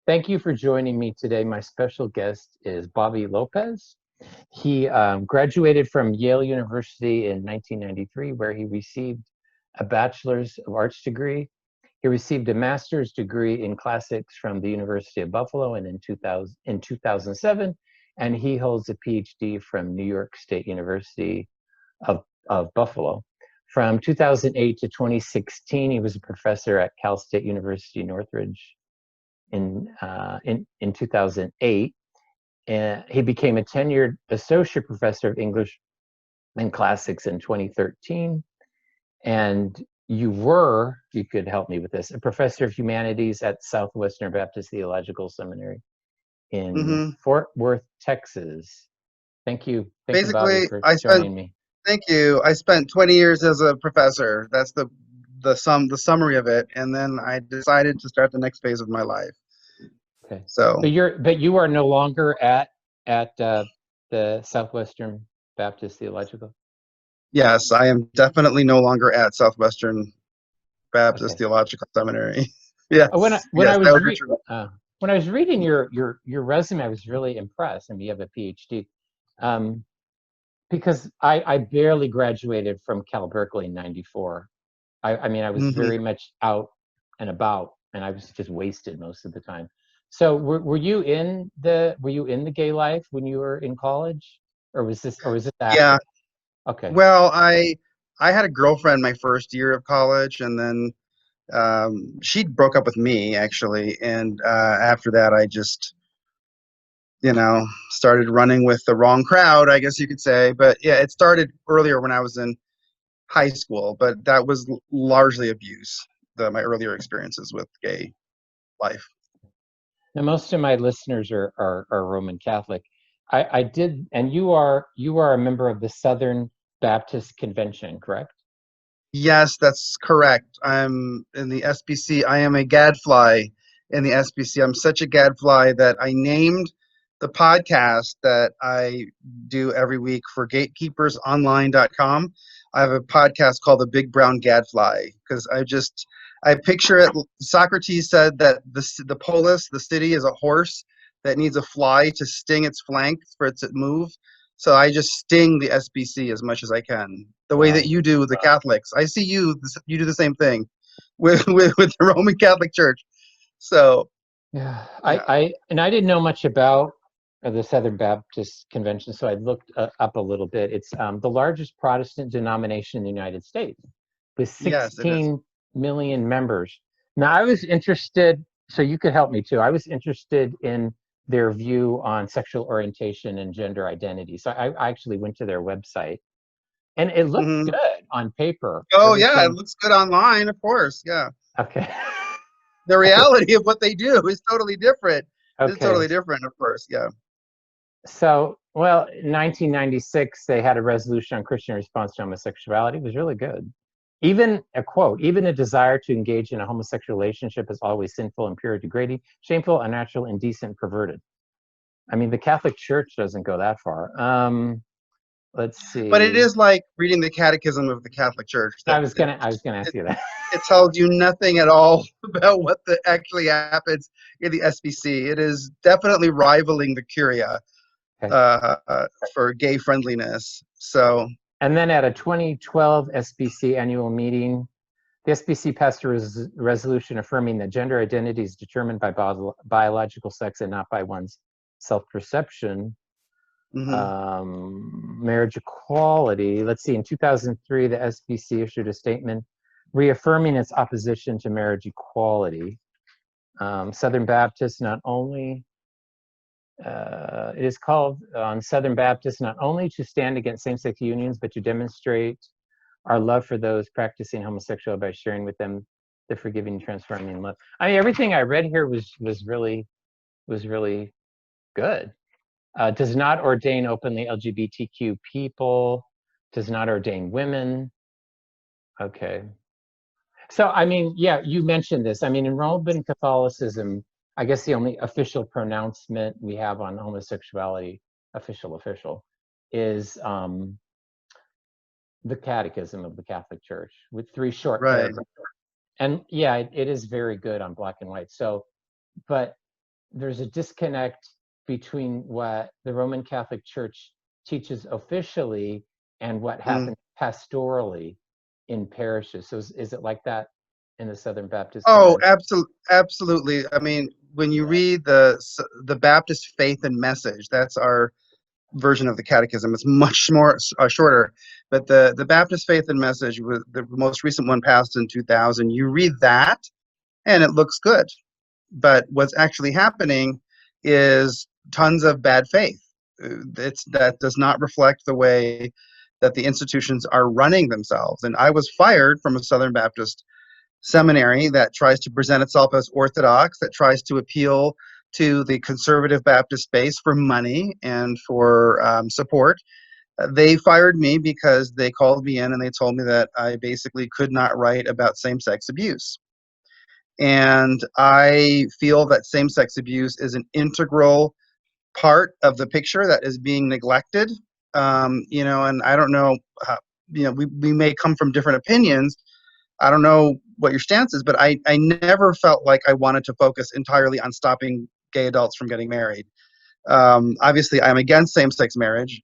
Thank you for joining me today. My special guest is Bobby Lopez. He graduated from Yale University in 1993, where he received a Bachelor's of Arts degree. He received a master's degree in classics from the University of Buffalo in 2007, and he holds a PhD from New York State University of Buffalo. From 2008 to 2016, he was a professor at Cal State University Northridge. In 2008, and he became a tenured associate professor of English and classics in 2013. And you could help me with this, a professor of humanities at Southwestern Baptist Theological Seminary in hmm Fort Worth, Texas. Thank you, Bobby, Basically, for joining me. thank you. I spent 20 years as a professor. That's the summary of it. And then I decided to start the next phase of my life. Okay, So, but you are no longer at the Southwestern Baptist Theological. yes, I am definitely no longer at Southwestern Baptist Okay. Theological Seminary. When I Yes, when yes, I that was would be re true. when I was reading your resume, I was really impressed. I mean, you have a PhD, um, because I barely graduated from Cal Berkeley in '94. I mean, I was hmm very much out and about, and I was just wasted most of the time. So were you in the gay life when you were in college, or was this Yeah. after? Okay, Well, I had a girlfriend my first year of college, and then she broke up with me actually, and after that, I just started running with the wrong crowd, I guess you could say. But yeah, it started earlier when I was in high school, but that was largely abuse, my earlier experiences with gay life. now most of my listeners are Roman Catholic. I did, and you are a member of the Southern Baptist Convention, correct? Yes, that's correct. I'm in the SBC. I am a gadfly in the SBC. I'm such a gadfly that I named the podcast that I do every week for gatekeepersonline.com. I have a podcast called The Big Brown Gadfly because I picture it. Socrates said that the polis, the city, is a horse that needs a fly to sting its flank for it to move. So I just sting the SBC as much as I can, the way that Wow. you do with the Catholics. I see you do the same thing with the Roman Catholic Church. So Yeah, yeah, I didn't know much about the Southern Baptist Convention, so I looked up a little bit. It's the largest Protestant denomination in the United States, with yes, it is. 16 million members. Now, I was interested, so you could help me too. I was interested in their view on sexual orientation and gender identity. So I actually went to their website, and it looked hmm good on paper. Oh yeah, it Everything. looks good online, of course. Yeah, Okay. the reality of what they do is totally different. It's Okay. totally different, of course. Yeah. So, well, in 1996, they had a resolution on Christian response to homosexuality. It was really good. Even a quote, even a desire to engage in a homosexual relationship is always sinful, impure, degrading, shameful, unnatural, indecent, perverted. I mean, the Catholic Church doesn't go that far. Let's But it see. is like reading the Catechism of the Catholic Church that I was gonna ask you that. it tells you nothing at all about what actually happens in the SBC. It is definitely rivaling the Curia Okay. uh, uh, for gay friendliness. So And then at a 2012 SBC annual meeting, the SBC passed a resolution affirming that gender identity is determined by biological sex and not by one's self-perception. mhm. Marriage equality. Let's see, in 2003, the SBC issued a statement reaffirming its opposition to marriage equality. Southern Baptist not only, it is called on Southern Baptist not only to stand against same-sex unions, but to demonstrate our love for those practicing homosexuality by sharing with them the forgiving, transforming love. I mean, everything I read here was really good. Does not ordain openly LGBTQ people. Does not ordain women. Okay. So I mean, yeah, you mentioned this. I mean, in Roman Catholicism, I guess the only official pronouncement we have on homosexuality, official, is the Catechism of the Catholic Church with 3 short Right. paragraphs. And yeah, it is very good on black and white. So, but there's a disconnect between what the Roman Catholic Church teaches officially and what happens pastorally in parishes. So is it like that in the Southern Baptist Oh, Convention? absolutely. I mean, when you read the Baptist Faith and Message, that's our version of the Catechism. It's much more shorter, but the Baptist Faith and Message, with the most recent one passed in 2000, you read that, and it looks good. But what's actually happening is tons of bad faith. That does not reflect the way that the institutions are running themselves. And I was fired from a Southern Baptist seminary that tries to present itself as orthodox, that tries to appeal to the conservative Baptist base for money and for support. They fired me because they called me in and they told me that I basically could not write about same-sex abuse. And I feel that same-sex abuse is an integral part of the picture that is being neglected. And I don't know, we may come from different opinions. I don't know what your stance is, but I never felt like I wanted to focus entirely on stopping gay adults from getting married. Obviously, I'm against same-sex marriage,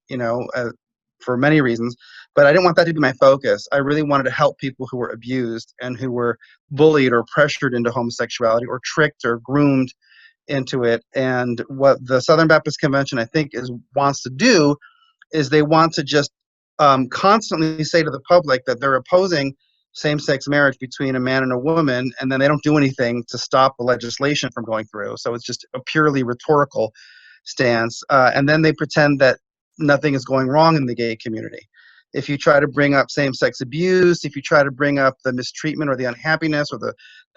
for many reasons, but I didn't want that to be my focus. I really wanted to help people who were abused and who were bullied or pressured into homosexuality or tricked or groomed into it. And what the Southern Baptist Convention, I think, wants to do is they want to just constantly say to the public that they're opposing same-sex marriage between a man and a woman, and then they don't do anything to stop the legislation from going through. So it's just a purely rhetorical stance. And then they pretend that nothing is going wrong in the gay community. If you try to bring up same-sex abuse, if you try to bring up the mistreatment or the unhappiness or the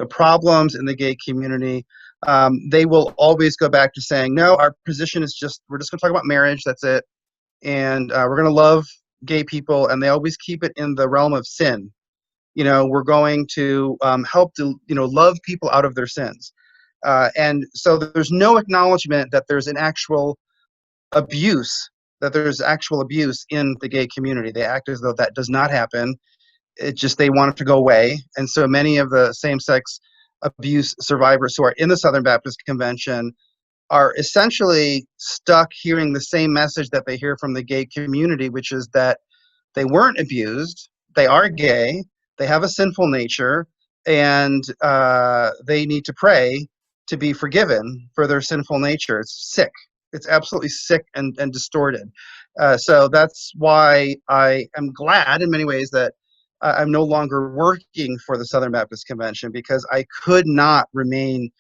problems in the gay community, they will always go back to saying, no, our position is we're just going to talk about marriage, that's it. And we're going to love gay people, and they always keep it in the realm of sin. We're going to help to, love people out of their sins. And so there's no acknowledgement that there's abuse, there's actual abuse in the gay community. They act as though that does not happen. It just, they want it to go away. And so many of the same-sex abuse survivors who are in the Southern Baptist Convention are essentially stuck hearing the same message that they hear from the gay community, which is that they weren't abused, they are gay, they have a sinful nature, and they need to pray to be forgiven for their sinful nature. It's sick. It's absolutely sick and distorted. So that's why I am glad in many ways that I'm no longer working for the Southern Baptist Convention, because I could not remain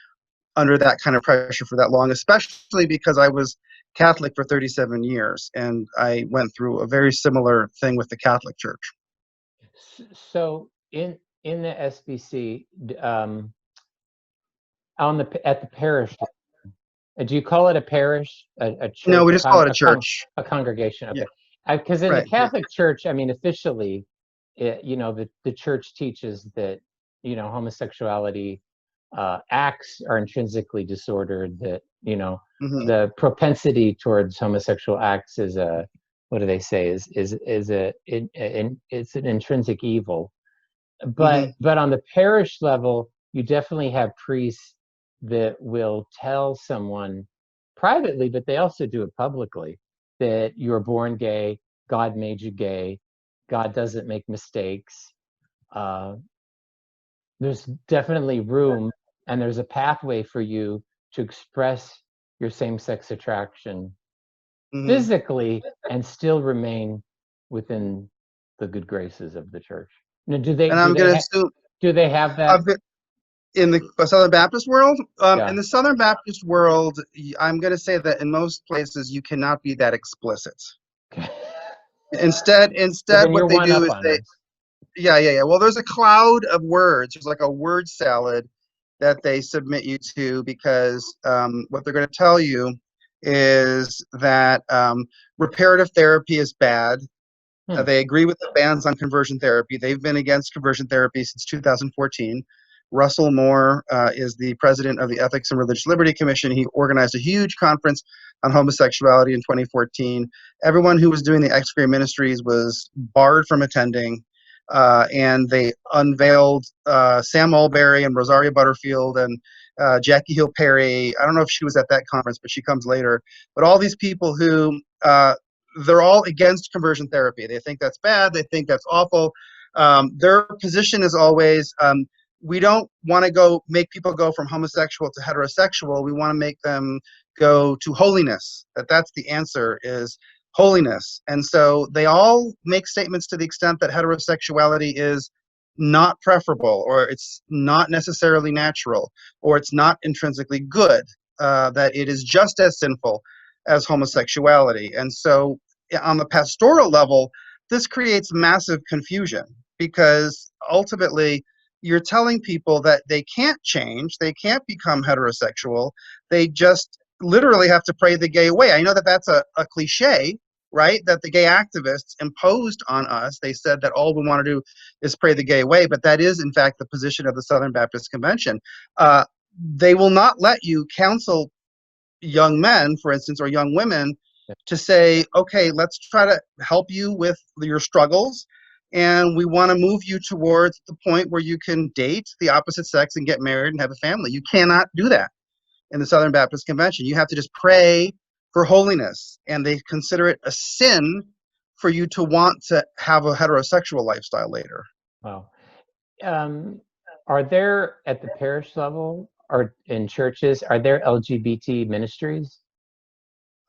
under that kind of pressure for that long, especially because I was Catholic for 37 years and I went through a very similar thing with the Catholic Church. So in the SBC, at the parish, do you call it a parish, a church? No, we just call it a church. A congregation. Okay. Yeah. Because in the Catholic Church, I mean, officially, the church teaches that, homosexuality acts are intrinsically disordered, that, the propensity towards homosexual acts is what do they say, it's an intrinsic evil. But on the parish level, you definitely have priests that will tell someone privately, but they also do it publicly, that you're born gay, God made you gay, God doesn't make mistakes. There's definitely room, and there's a pathway for you to express your same-sex attraction physically and still remain within the good graces of the church. Now, do they have that? In the Southern Baptist world? In the Southern Baptist world, I'm going to say that in most places you cannot be that explicit. Instead, what they do is well, there's a cloud of words. There's like a word salad that they submit you to, because what they're going to tell you is that reparative therapy is bad. They agree with the bans on conversion therapy. They've been against conversion therapy since 2014. Russell Moore is the president of the Ethics and Religious Liberty Commission. He organized a huge conference on homosexuality in 2014. Everyone who was doing the ex-gay ministries was barred from attending, and they unveiled Sam Mulberry and Rosaria Butterfield and Jackie Hill Perry. I don't know if she was at that conference, but she comes later. But all these people who they're all against conversion therapy. They think that's bad. They think that's awful. Their position is always, we don't want to make people go from homosexual to heterosexual. We want to make them go to holiness. That's the answer, is holiness. And so they all make statements to the extent that heterosexuality is not preferable, or it's not necessarily natural, or it's not intrinsically good, that it is just as sinful as homosexuality. And so on the pastoral level, this creates massive confusion, because ultimately you're telling people that they can't change, they can't become heterosexual, they just literally have to pray the gay away. I know that that's a cliche, right? That the gay activists imposed on us. They said that all we want to do is pray the gay away, but that is in fact the position of the Southern Baptist Convention. They will not let you counsel young men, for instance, or young women, to say, okay, let's try to help you with your struggles, and we want to move you towards the point where you can date the opposite sex and get married and have a family. You cannot do that in the Southern Baptist Convention. You have to just pray for holiness, and they consider it a sin for you to want to have a heterosexual lifestyle later. Wow. Are there, at the parish level or in churches, are there LGBT ministries?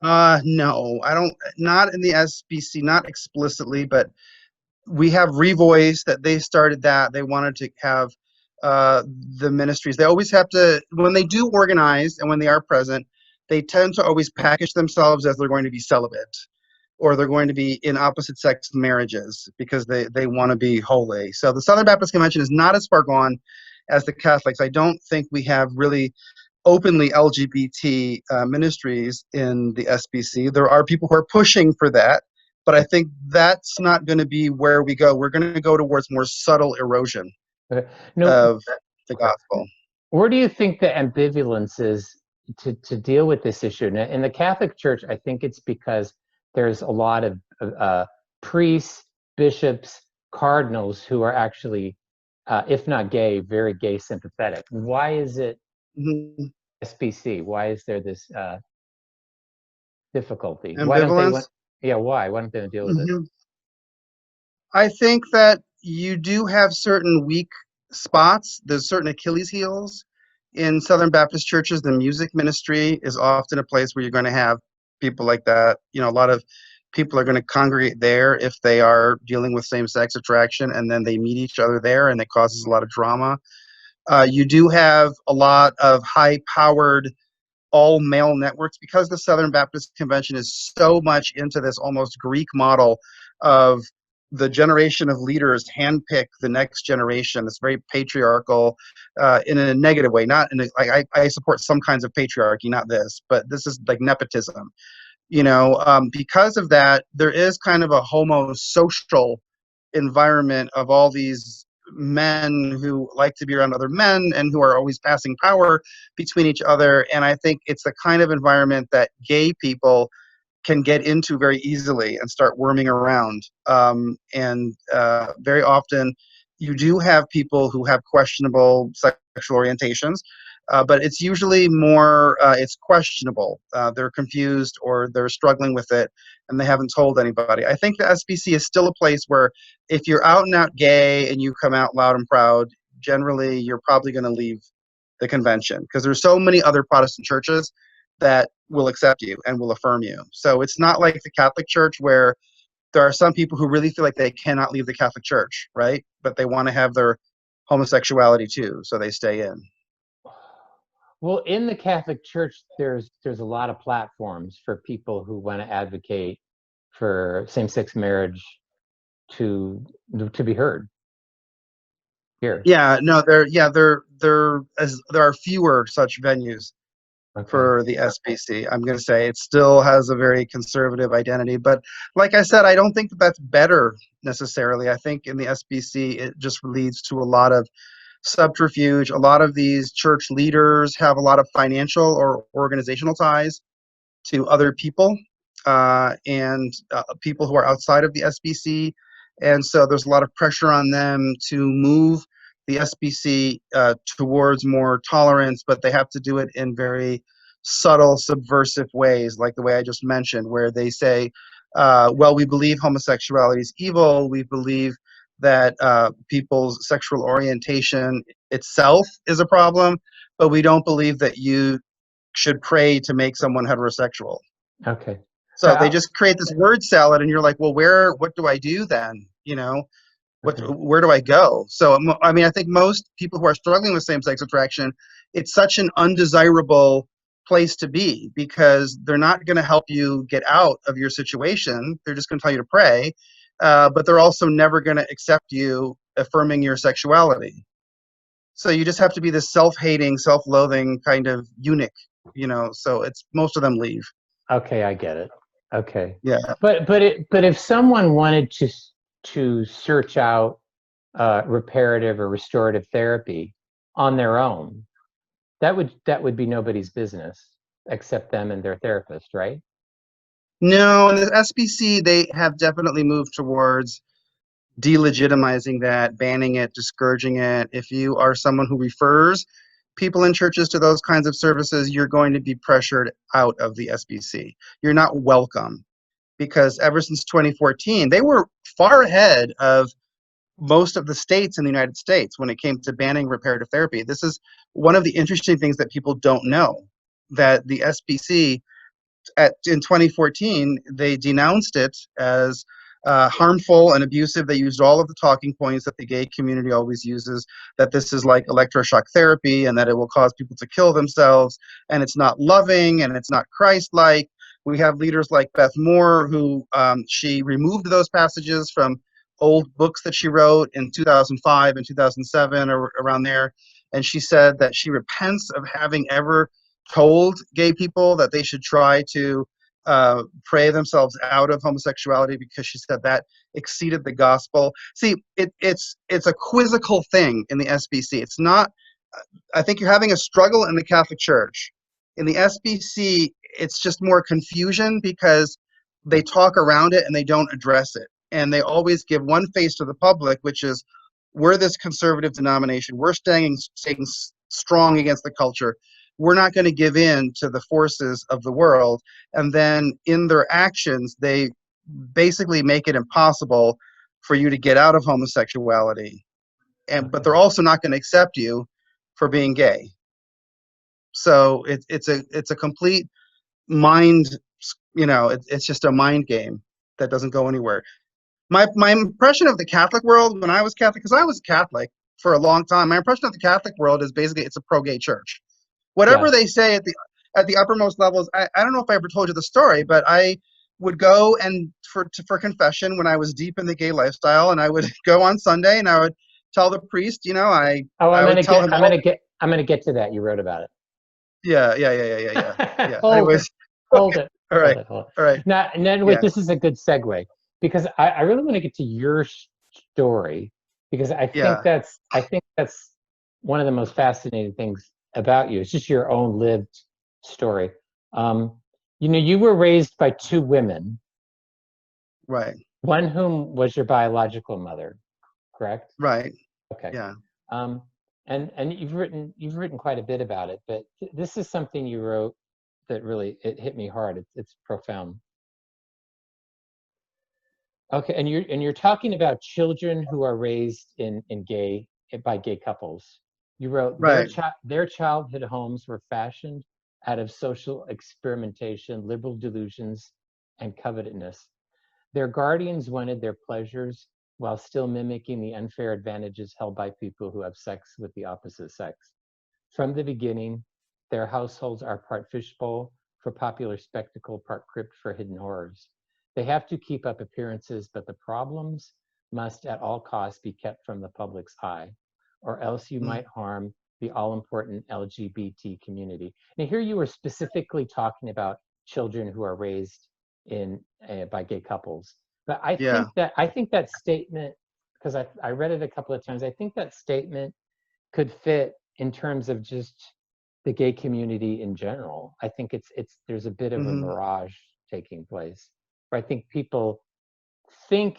No, I don't, not in the SBC, not explicitly, but we have Revoice that they started that. They wanted to have the ministries. They always have to, when they do organize and when they are present, they tend to always package themselves as they're going to be celibate, or they're going to be in opposite sex marriages, because they want to be holy. So the Southern Baptist Convention is not as far gone as the Catholics. I don't think we have really openly LGBT ministries in the SBC. There are people who are pushing for that, but I think that's not going to be where we go. We're going to go towards more subtle erosion of the gospel. Where do you think the ambivalence is to deal with this issue? Now, in the Catholic Church, I think it's because there's a lot of priests, bishops, cardinals who are actually, if not gay, very gay sympathetic. Why is it SBC? Why is there this difficulty? Ambivalence? Why don't they deal with it? I think that you do have certain weak spots. There's certain Achilles heels in Southern Baptist churches. The music ministry is often a place where you're going to have people like that. You know, a lot of people are going to congregate there if they are dealing with same-sex attraction, and then they meet each other there, and it causes a lot of drama. You do have a lot of high-powered all-male networks, because the Southern Baptist Convention is so much into this almost Greek model of the generation of leaders handpick the next generation. It's very patriarchal, in a negative way. Not in I support some kinds of patriarchy, not this, but this is like nepotism. You know, because of that, there is kind of a homosocial environment of all these men who like to be around other men and who are always passing power between each other. And I think it's the kind of environment that gay people can get into very easily and start worming around. Very often you do have people who have questionable sexual orientations, but it's usually more, it's questionable. They're confused, or they're struggling with it, and they haven't told anybody. I think the SBC is still a place where if you're out and out gay and you come out loud and proud, generally you're probably going to leave the convention, because there's so many other Protestant churches that will accept you and will affirm you. So it's not like the Catholic Church, where there are some people who really feel like they cannot leave the Catholic Church, right? But they want to have their homosexuality too, so they stay in. Well, in the Catholic Church, there's a lot of platforms for people who want to advocate for same-sex marriage to be heard here. Yeah, no, there are fewer such venues for the SBC. I'm going to say it still has a very conservative identity, but like I said, I don't think that that's better necessarily. I think in the SBC, it just leads to a lot of subterfuge. A lot of these church leaders have a lot of financial or organizational ties to other people, and people who are outside of the SBC. And so there's a lot of pressure on them to move the SBC towards more tolerance, but they have to do it in very subtle, subversive ways, like the way I just mentioned, where they say, well, we believe homosexuality is evil. We believe that people's sexual orientation itself is a problem, but we don't believe that you should pray to make someone heterosexual. Okay. So they just create this word salad, and you're like, well, what do I do then? Okay. Where do I go? So, I mean, I think most people who are struggling with same-sex attraction, it's such an undesirable place to be because they're not going to help you get out of your situation. They're just going to tell you to pray, but they're also never going to accept you affirming your sexuality. So you just have to be this self-hating, self-loathing kind of eunuch, so it's most of them leave. Okay, I get it. Okay. Yeah. But if someone wanted to search out reparative or restorative therapy on their own, that would be nobody's business except them and their therapist, right? No, in the SBC, they have definitely moved towards delegitimizing that, banning it, discouraging it. If you are someone who refers people in churches to those kinds of services, you're going to be pressured out of the SBC. You're not welcome because ever since 2014, they were far ahead of most of the states in the United States when it came to banning reparative therapy. This is one of the interesting things that people don't know, that the SBC in 2014, they denounced it as harmful and abusive. They used all of the talking points that the gay community always uses, that this is like electroshock therapy and that it will cause people to kill themselves, and it's not loving and it's not Christ-like. We have leaders like Beth Moore, who she removed those passages from old books that she wrote in 2005 and 2007 or around there. And she said that she repents of having ever told gay people that they should try to pray themselves out of homosexuality, because she said that exceeded the gospel. See, it's a quizzical thing in the SBC. It's not. I think you're having a struggle in the Catholic Church. In the SBC, it's just more confusion because they talk around it and they don't address it. And they always give one face to the public, which is, we're this conservative denomination. We're staying strong against the culture. We're not going to give in to the forces of the world. And then in their actions, they basically make it impossible for you to get out of homosexuality. But they're also not going to accept you for being gay. So it's a complete mind, it's just a mind game that doesn't go anywhere. My impression of the Catholic world when I was Catholic, because I was Catholic for a long time, my impression of the Catholic world is basically it's a pro-gay church. Whatever they say at the uppermost levels, I don't know if I ever told you the story, but I would go and for confession when I was deep in the gay lifestyle, and I would go on Sunday and I would tell the priest, I would tell him. I'm gonna get to that. You wrote about it. Yeah. Hold it. Hold it. All right. Hold it. All right. Now, wait, this is a good segue because I really want to get to your story because I think that's one of the most fascinating things about you. It's just your own lived story. You were raised by two women. Right. One whom was your biological mother, correct? Right. Okay. Yeah. And you've written quite a bit about it, but this is something you wrote that really it hit me hard. It's profound. Okay, and you're talking about children who are raised by gay couples. You wrote Right. their childhood homes were fashioned out of social experimentation, liberal delusions, and covetousness. Their guardians wanted their pleasures while still mimicking the unfair advantages held by people who have sex with the opposite sex. From the beginning, their households are part fishbowl for popular spectacle, part crypt for hidden horrors. They have to keep up appearances, but the problems must at all costs be kept from the public's eye, or else you might harm the all-important LGBT community. Now here you were specifically talking about children who are raised by gay couples. But I think that statement, because I read it a couple of times, I think that statement could fit in terms of just the gay community in general. I think there's a bit of a mirage taking place. Where I think people think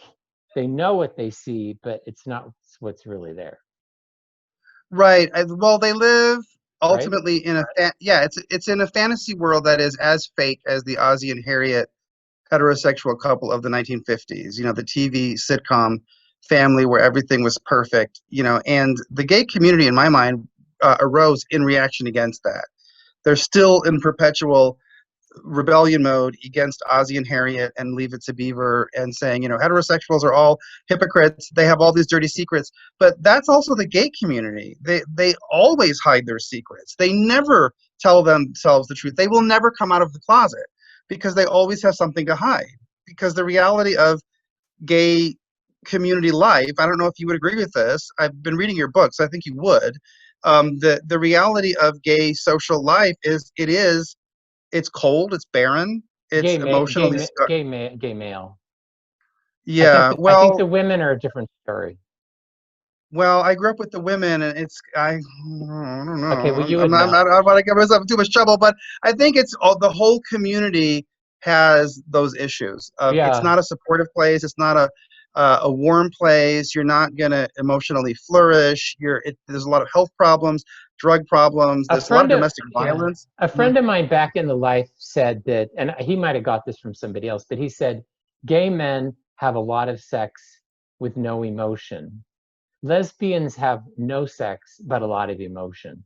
they know what they see, but it's not what's really there. Right. Well, they live right? ultimately in a yeah, it's in a fantasy world that is as fake as the Ozzie and Harriet heterosexual couple of the 1950s. You know, the TV sitcom family where everything was perfect. You know, and the gay community, in my mind, arose in reaction against that. They're still in perpetual rebellion mode against Ozzie and Harriet and Leave It to Beaver and saying, you know, heterosexuals are all hypocrites. They have all these dirty secrets. But that's also the gay community. They always hide their secrets. They never tell themselves the truth. They will never come out of the closet because they always have something to hide. Because the reality of gay community life, I don't know if you would agree with this. I've been reading your books. I think you would. The reality of gay social life is it's cold, it's barren, it's emotionally Gay male. yeah. I think the women are a different story. Well, I grew up with the women, and I don't Okay, know. well, you I'm would not, I'm know. not, I don't want to get myself in too much trouble, but I think it's all the whole community has those issues. It's Yeah, not a supportive place. It's not a warm place. You're not gonna emotionally flourish. There's a lot of health problems, drug problems. a There's a lot of friend of domestic violence. a Mhm. friend of mine back in the life said that, and he might have got this from somebody else, but he said gay men have a lot of sex with no emotion. Lesbians have no sex but a lot of emotion.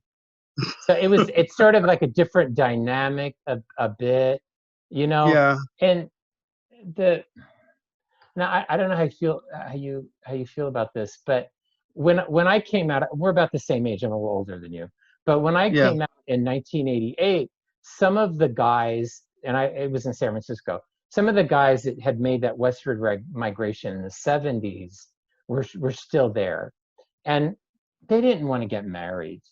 So it's sort of like a different dynamic a bit, you know. Yeah, And the now I don't know how you feel how you feel about this, but when I came out, we're about the same age. I'm a little older than you, but when I yeah. came out in 1988, some of the guys, and it was in San Francisco, some of the guys that had made that westward migration in the 70s were still there, and they didn't want to get married.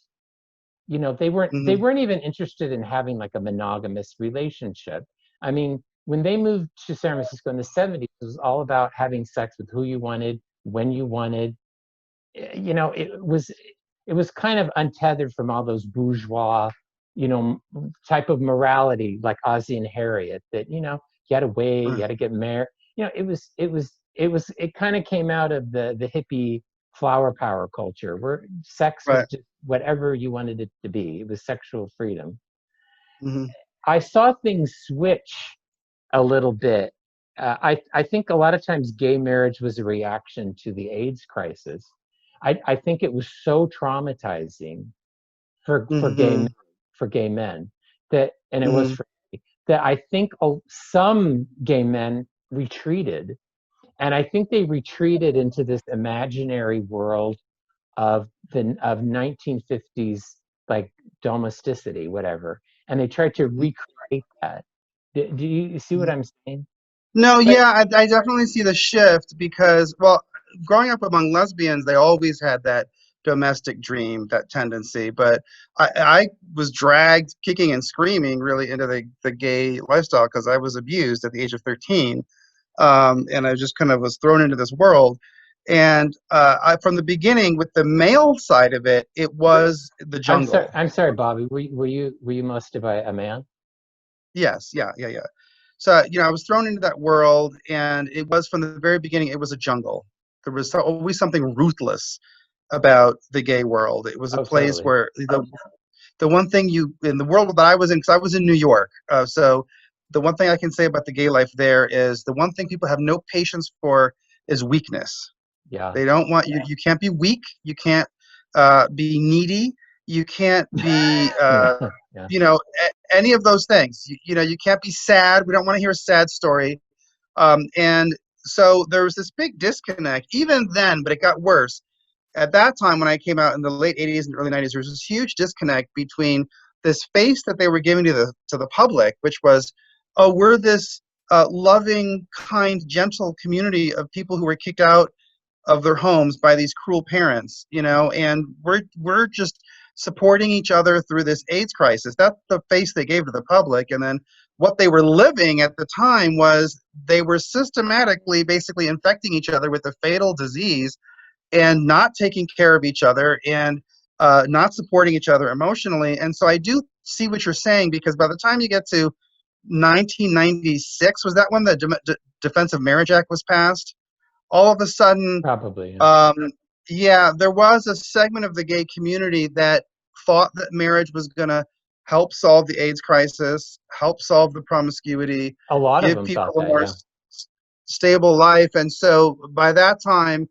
You know, they Hmm. weren't even interested in having like a monogamous relationship. I mean, when they moved to San Francisco in the 70s, it was all about having sex with who you wanted, when you wanted. You know, it was kind of untethered from all those bourgeois, you know, type of morality like Ozzie and Harriet that, you know, you had to wait, you Right. had to get married. You know, it kind of came out of the hippie flower power culture where sex was Right. just whatever you wanted it to be. It was sexual freedom. Hmm. I saw things switch a little bit. I think a lot of times gay marriage was a reaction to the AIDS crisis. I think it was so traumatizing Hmm. for gay men that, and it was Hmm. for me, that I think some gay men retreated, and I think they retreated into this imaginary world of 1950s like domesticity, whatever, and they tried to recreate that. Do you see what I'm saying? No, But yeah, I definitely see the shift because, well, growing up among lesbians, they always had that domestic dream, that tendency. But I was dragged kicking and screaming really into the gay lifestyle because I was abused at the age of 13. And I just kind of was thrown into this world. And from the beginning, with the male side of it, it was the jungle. I'm sorry, Bobby. Were you molested by a man? Yes, yeah, yeah, yeah. So, you know, I was thrown into that world, and it was from the very beginning, it was a jungle. There was always something ruthless about the gay world. It was a Oh, place totally. where the one thing you, in the world that I was in, because I was in New York, so the one thing I can say about the gay life there is the one thing people have no patience for is weakness. Yeah. They don't want you. You can't be weak. You can't be needy. You can't be, Yeah. Yeah. you know, any of those things. You know, you can't be sad. We don't want to hear a sad story. And so there was this big disconnect even then, but it got worse. At that time, when I came out in the late 80s and early 90s, there was this huge disconnect between this face that they were giving to the public, which was, oh, we're this loving, kind, gentle community of people who were kicked out of their homes by these cruel parents, you know, and we're just supporting each other through this AIDS crisis. That's the face they gave to the public. And then what they were living at the time was they were systematically basically infecting each other with a fatal disease and not taking care of each other and not supporting each other emotionally. And so I do see what you're saying because by the time you get to 1996, was that when the Defense of Marriage Act was passed? All of a sudden, Probably. Yeah. um, Yeah, there was a segment of the gay community that thought that marriage was going to help solve the AIDS crisis, help solve the promiscuity, A lot of give them people thought a that, more yeah. stable life. And so by that time,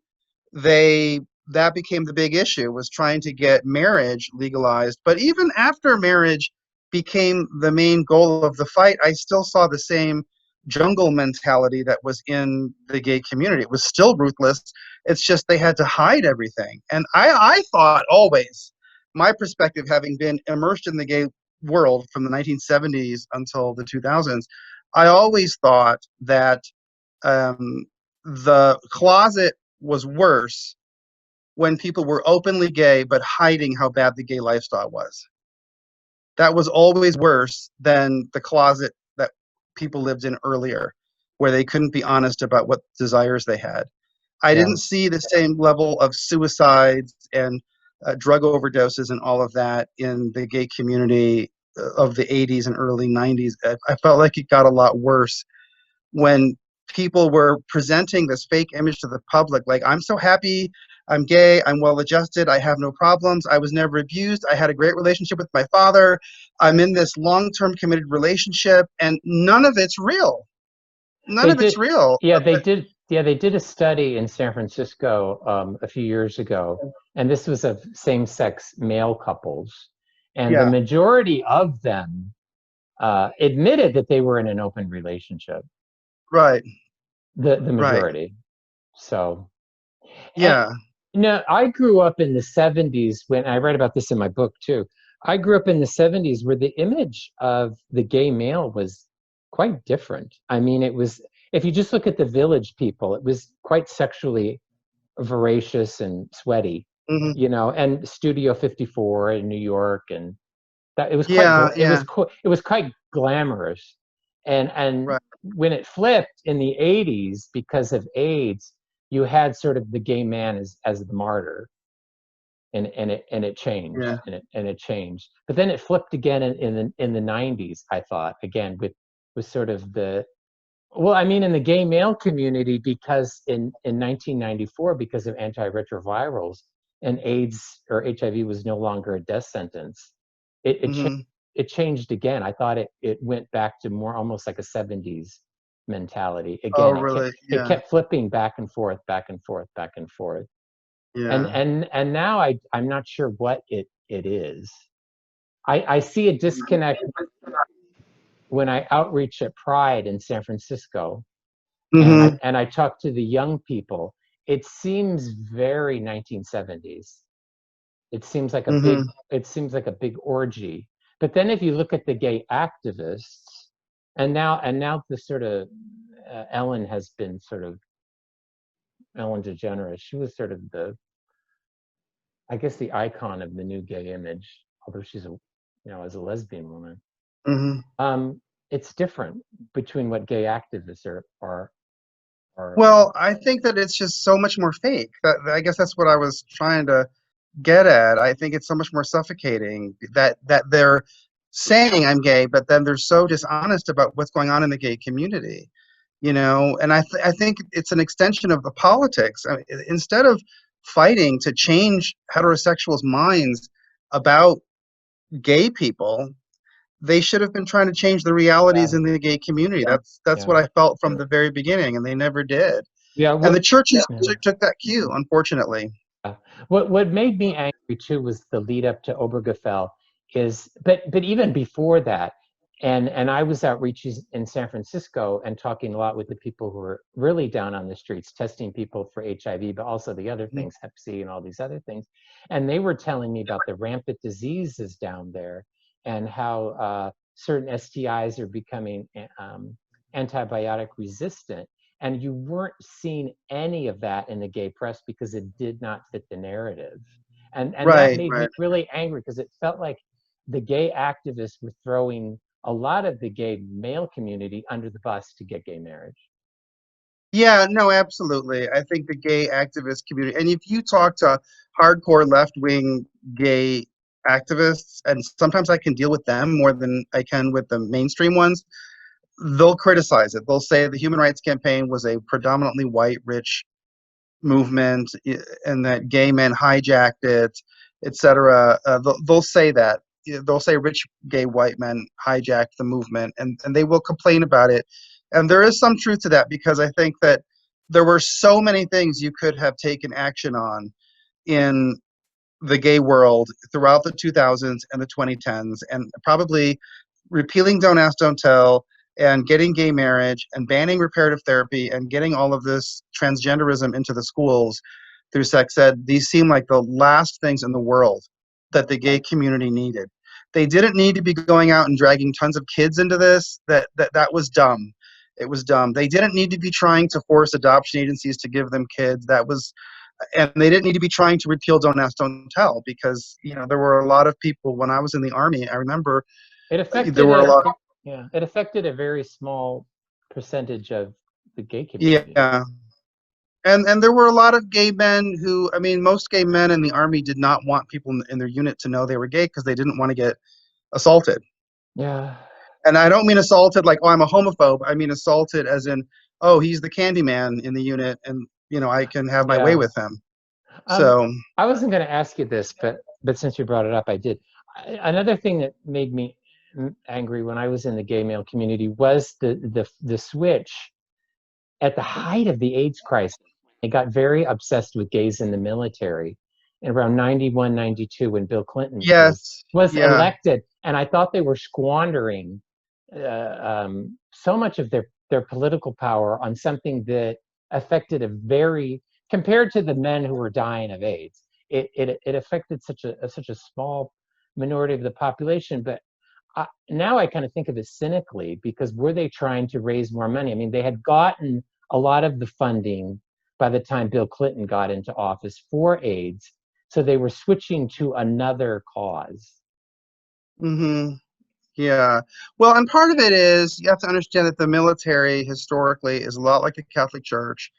they that became the big issue, was trying to get marriage legalized. But even after marriage became the main goal of the fight, I still saw the same jungle mentality that was in the gay community. It was still ruthless. It's just they had to hide everything. And I thought always, my perspective, having been immersed in the gay world from the 1970s until the 2000s, I always thought that um, the closet was worse when people were openly gay but hiding how bad the gay lifestyle was. That was always worse than the closet that people lived in earlier, where they couldn't be honest about what desires they had. I Yeah. didn't see the same level of suicides and drug overdoses and all of that in the gay community of the 80s and early 90s. I felt like it got a lot worse when people were presenting this fake image to the public, like, I'm so happy, I'm gay, I'm well adjusted, I have no problems, I was never abused, I had a great relationship with my father, I'm in this long-term committed relationship, and none of it's real. None They of it's did, real. yeah, they did a study in San Francisco a few years ago, and this was of same-sex male couples, and the Yeah, majority of them admitted that they were in an open relationship. right, The right. majority. So, and Yeah. I grew up in the 70s when I write about this in my book too. I grew up in the 70s where the image of the gay male was quite different. I mean, it was, if you just look at the Village People, it was quite sexually voracious and sweaty, Hmm. and Studio 54 in New York, and that it was quite Yeah, yeah, it was quite glamorous. And right. when it flipped in the 80s because of AIDS, you had sort of the gay man as the martyr, and it changed, Yeah. and it changed. But then it flipped again in the 90s, I thought, again with sort of the, well, I mean, in the gay male community, because in 1994, because of antiretrovirals, and AIDS or HIV was no longer a death sentence, it changed. Hmm. It changed again. I thought it went back to more almost like a 70s mentality. Oh, Again, really? it Yeah, kept flipping back and forth, back and forth, back and forth. And yeah. and now I'm not sure what it is. I see a disconnect when I outreach at Pride in San Francisco, and I Hmm. and I talk to the young people. It seems very 1970s. It seems like a big Hmm. it seems like a big orgy. But then if you look at the gay activists, and now the sort of Ellen has been sort of Ellen DeGeneres. She was sort of the, I guess, the icon of the new gay image, although she's as a lesbian woman. Hmm. It's different between what gay activists are. Well, I think that it's just so much more fake. I guess that's what I was trying to get at. I think it's so much more suffocating that they're saying I'm gay, but then they're so dishonest about what's going on in the gay community, And I think it's an extension of the politics. I mean, instead of fighting to change heterosexuals' minds about gay people, they should have been trying to change the realities Yeah, in the gay community. That's yeah, what I felt from the very beginning, and they never did. yeah. And the What churches yeah. took that cue, unfortunately. What made me angry too was the lead up to Obergefell, but even before that, and I was outreaches in San Francisco and talking a lot with the people who were really down on the streets, testing people for HIV, but also the other Mhm. things, Hep C and all these other things, and they were telling me about the rampant diseases down there, and how certain STIs are becoming antibiotic resistant, and you weren't seeing any of that in the gay press because it did not fit the narrative. And that Right, made me right. really angry, because it felt like the gay activists were throwing a lot of the gay male community under the bus to get gay marriage. Yeah, no, absolutely. I think the gay activist community, and if you talk to hardcore left-wing gay activists, and sometimes I can deal with them more than I can with the mainstream ones, they'll criticize it. They'll say the Human Rights Campaign was a predominantly white, rich movement and that gay men hijacked it, etc. They'll say that. They'll say rich gay white men hijacked the movement, and they will complain about it. And there is some truth to that, because I think that there were so many things you could have taken action on in the gay world throughout the 2000s and the 2010s, and probably repealing Don't Ask, Don't Tell, and getting gay marriage and banning reparative therapy and getting all of this transgenderism into the schools through sex ed. These seem like the last things in the world that the gay community needed. They didn't need to be going out and dragging tons of kids into this. That was dumb. It was dumb. They didn't need to be trying to force adoption agencies to give them kids. That was, and they didn't need to be trying to repeal Don't Ask, Don't Tell, because there were a lot of people when I was in the Army. I remember It there affected were a lot. yeah, it affected a very small percentage of the gay community. Yeah, and there were a lot of gay men who, I mean, most gay men in the Army did not want people in their unit to know they were gay, because they didn't want to get assaulted. Yeah. And I don't mean assaulted like, oh, I'm a homophobe. I mean assaulted as in, oh, he's the candy man in the unit, and I can have my way Yeah. with him. Um, So I wasn't going to ask you this, but since you brought it up, I did. Another thing that made me angry when I was in the gay male community was the switch at the height of the AIDS crisis. They got very obsessed with gays in the military, in around 91, 92, when Bill Clinton yes, was yeah. elected, and I thought they were squandering so much of their political power on something that affected a very, compared to the men who were dying of AIDS, it affected such a small minority of the population. But now I kind of think of it cynically, because were they trying to raise more money? I mean, they had gotten a lot of the funding by the time Bill Clinton got into office for AIDS, so they were switching to another cause. Mm-hmm. Yeah. Well, and part of it is you have to understand that the military historically is a lot like the Catholic Church.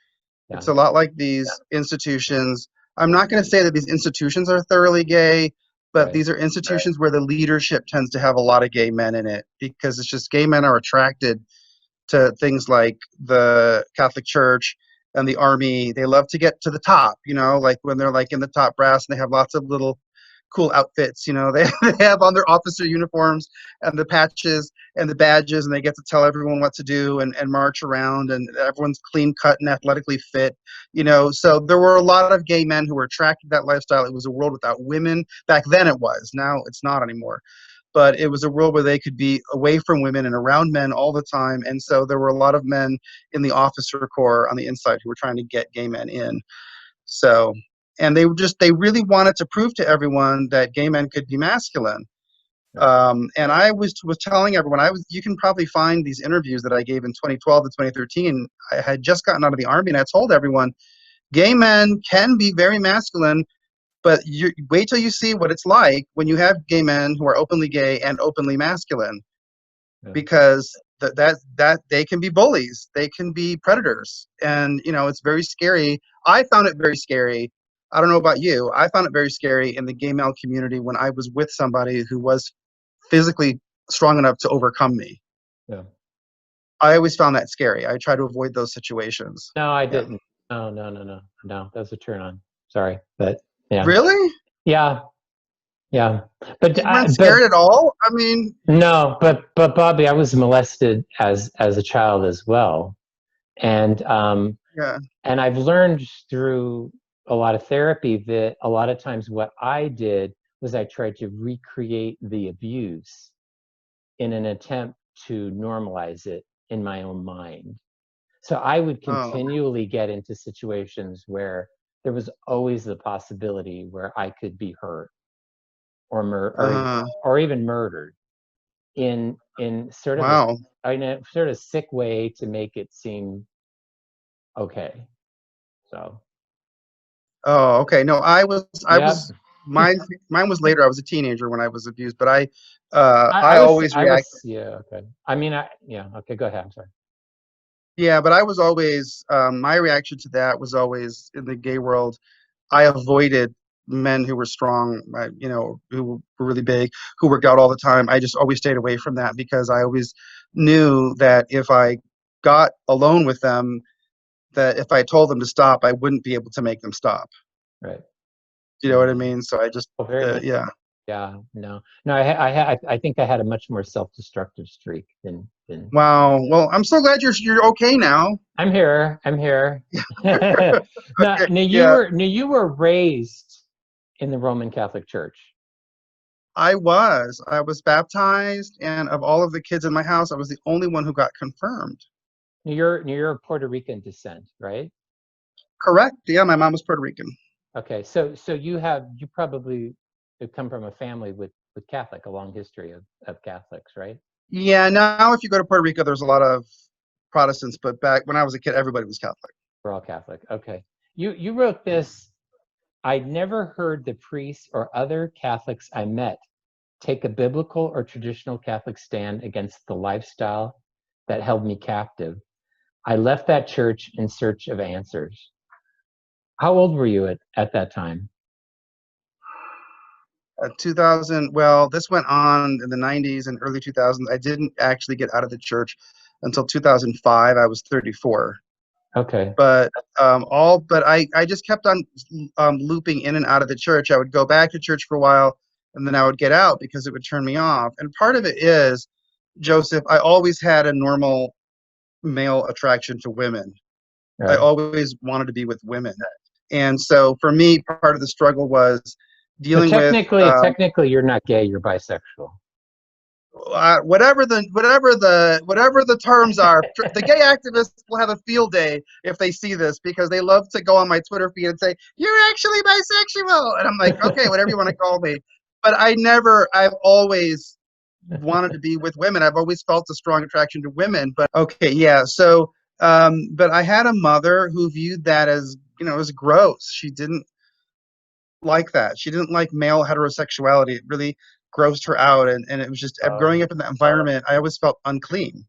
Yeah. It's a lot like these institutions. I'm not going to say that these institutions are thoroughly gay, but Right. these are institutions where the leadership tends to have a lot of gay men in it, because it's just gay men are attracted to things like the Catholic Church and the Army. They love to get to the top, like when they're like in the top brass and they have lots of little cool outfits. They have on their officer uniforms and the patches and the badges, and they get to tell everyone what to do and march around, and everyone's clean cut and athletically fit. So there were a lot of gay men who were attracted to that lifestyle. It was a world without women. Back then it was. Now it's not anymore. But it was a world where they could be away from women and around men all the time. And so there were a lot of men in the officer corps on the inside who were trying to get gay men in. So, and they really wanted to prove to everyone that gay men could be masculine. And I was telling everyone, you can probably find these interviews that I gave in 2012 to 2013. I had just gotten out of the Army, and I told everyone, gay men can be very masculine, but you wait till you see what it's like when you have gay men who are openly gay and openly masculine, Yeah. because that they can be bullies, they can be predators, and it's very scary. I found it very scary. I don't know about you. I found it very scary in the gay male community when I was with somebody who was physically strong enough to overcome me. Yeah. I always found that scary. I try to avoid those situations. No, I Yeah. didn't. No. That was a turn on. Sorry, but yeah. Really? Yeah. Yeah. But You weren't scared at all? I mean, no, but Bobby, I was molested as a child as well, and yeah. and I've learned through a lot of therapy that a lot of times what I did was I tried to recreate the abuse in an attempt to normalize it in my own mind. So I would Oh. continually get into situations where there was always the possibility where I could be hurt or or even murdered in sort of Wow. in a sort of sick way to make it seem okay. So Oh, okay. No, I yeah, was mine was later. I was a teenager when I was abused, but I always I react. was yeah, okay. I mean, yeah, okay, go ahead. I'm sorry. Yeah, but I was always my reaction to that was always in the gay world. I avoided men who were strong, who were really big, who worked out all the time. I just always stayed away from that, because I always knew that if I got alone with them, that if I told them to stop, I wouldn't be able to make them stop. Right. Do you know what I mean? So I just, Oh, very nice. yeah. Yeah, no. I think I had a much more self-destructive streak than. Wow. Well, I'm so glad you're okay now. I'm here. I'm here. Now, Okay. Yeah. you were raised in the Roman Catholic Church. I was baptized, and of all of the kids in my house, I was the only one who got confirmed. You're of Puerto Rican descent, right? Correct. Yeah, my mom was Puerto Rican. Okay, so you probably have come from a family with Catholic, a long history of Catholics, right? Yeah, now if you go to Puerto Rico, there's a lot of Protestants, but back when I was a kid, everybody was Catholic. We're all Catholic. Okay. You wrote this. I never heard the priests or other Catholics I met take a biblical or traditional Catholic stand against the lifestyle that held me captive. I left that church in search of answers. How old were you at that time? 2000, well, this went on in the 90s and early 2000s. I didn't actually get out of the church until 2005. I was 34. Okay. But I just kept on looping in and out of the church. I would go back to church for a while, and then I would get out because it would turn me off. And part of it is, Joseph, I always had a normal male attraction to women. I Right. always wanted to be with women. And so for me, part of the struggle was So dealing with technically you're not gay, you're bisexual. whatever the terms are. The gay activists will have a field day if they see this, because they love to go on my Twitter feed and say, "You're actually bisexual," and I'm like, okay, whatever you want to call me. But I've always wanted to be with women. I've always felt a strong attraction to women. But okay, yeah. So, but I had a mother who viewed that as, as gross. She didn't like that. She didn't like male heterosexuality. It really grossed her out. And it was just, growing up in that environment, I always felt unclean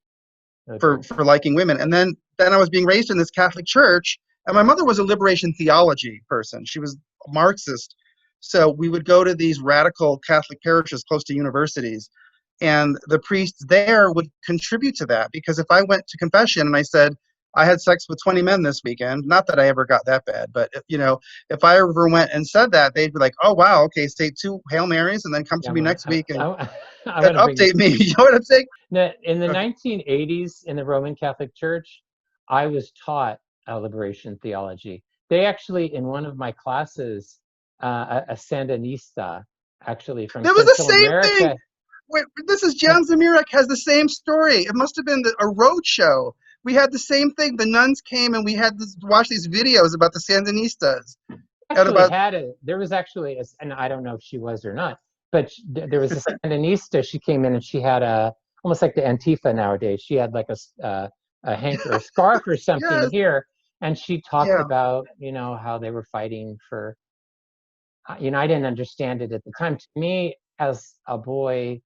Okay. for liking women. And then I was being raised in this Catholic church, and my mother was a liberation theology person. She was Marxist. So we would go to these radical Catholic parishes close to universities, and the priests there would contribute to that, because if I went to confession and I said I had sex with 20 men this weekend, not that I ever got that bad, but if I ever went and said that, they'd be like, "Oh wow, okay, say 2 Hail Marys and then come Yeah, to me next week and I want to bring update me." You know what I'm saying? now, in the Okay. 1980s in the Roman Catholic Church, I was taught liberation theology. They actually, in one of my classes, a Sandinista, actually from That was the Central same thing. America. Wait, this is Jan Zamirek has the same story. It must have been a road show. We had the same thing. The nuns came and we had to watch these videos about the Sandinistas and Actually about. had a there was actually and I don't know if she was or not, but there was a Sandinista. She came in and she had a almost like the Antifa nowadays. She had like a hank or a scarf or something Yes, here, and she talked yeah, about how they were fighting for. I didn't understand it at the time. To me, as a boy,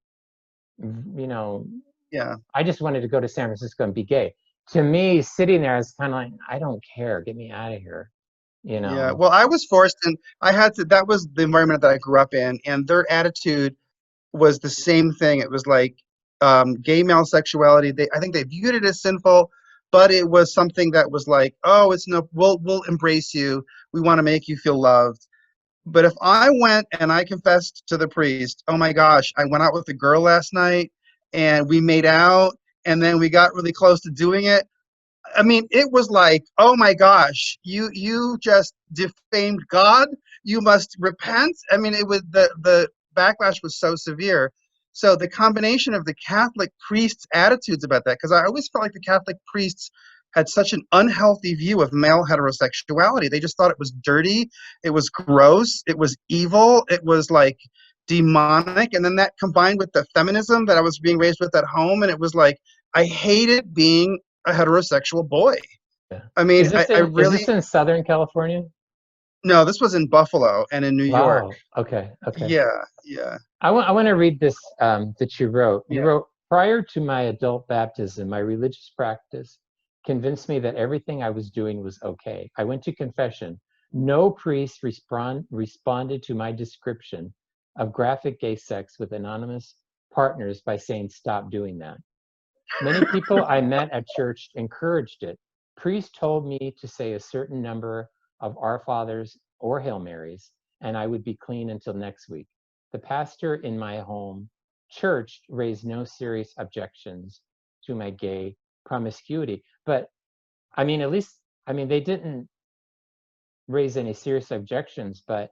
you know, yeah, I just wanted to go to San Francisco and be gay. To me, sitting there is kind of like, I don't care. Get me out of here. You yeah. know. Well, I was forced, and I had to. That was the environment that I grew up in, and their attitude was the same thing. It was like gay male sexuality. I think they viewed it as sinful, but it was something that was like, oh, it's no, we'll embrace you. We want to make you feel loved. But if I went and I confessed to the priest, oh my gosh, I went out with a girl last night and we made out and then we got really close to doing it. I mean, it was like, oh my gosh, you just defamed God. You must repent. I mean, it was the backlash was so severe. So the combination of the Catholic priests' attitudes about that, because I always felt like the Catholic priests had such an unhealthy view of male heterosexuality. They just thought it was dirty, it was gross, it was evil, it was like demonic. And then that combined with the feminism that I was being raised with at home, and it was like I hated being a heterosexual boy. Yeah. I mean, I Is really, this in Southern California? no, this was in Buffalo and in New York. Wow. Okay. Okay. Yeah, yeah, I want to read this that you wrote. You yeah. wrote, prior to my adult baptism, my religious practice convinced me that everything I was doing was okay. I went to confession. No priest responded to my description of graphic gay sex with anonymous partners by saying, stop doing that. Many people I met at church encouraged it. priest told me to say a certain number of Our Fathers or Hail Marys, and I would be clean until next week. The pastor in my home church raised no serious objections to my gay promiscuity. But I mean, at least, I mean, they didn't raise any serious objections, but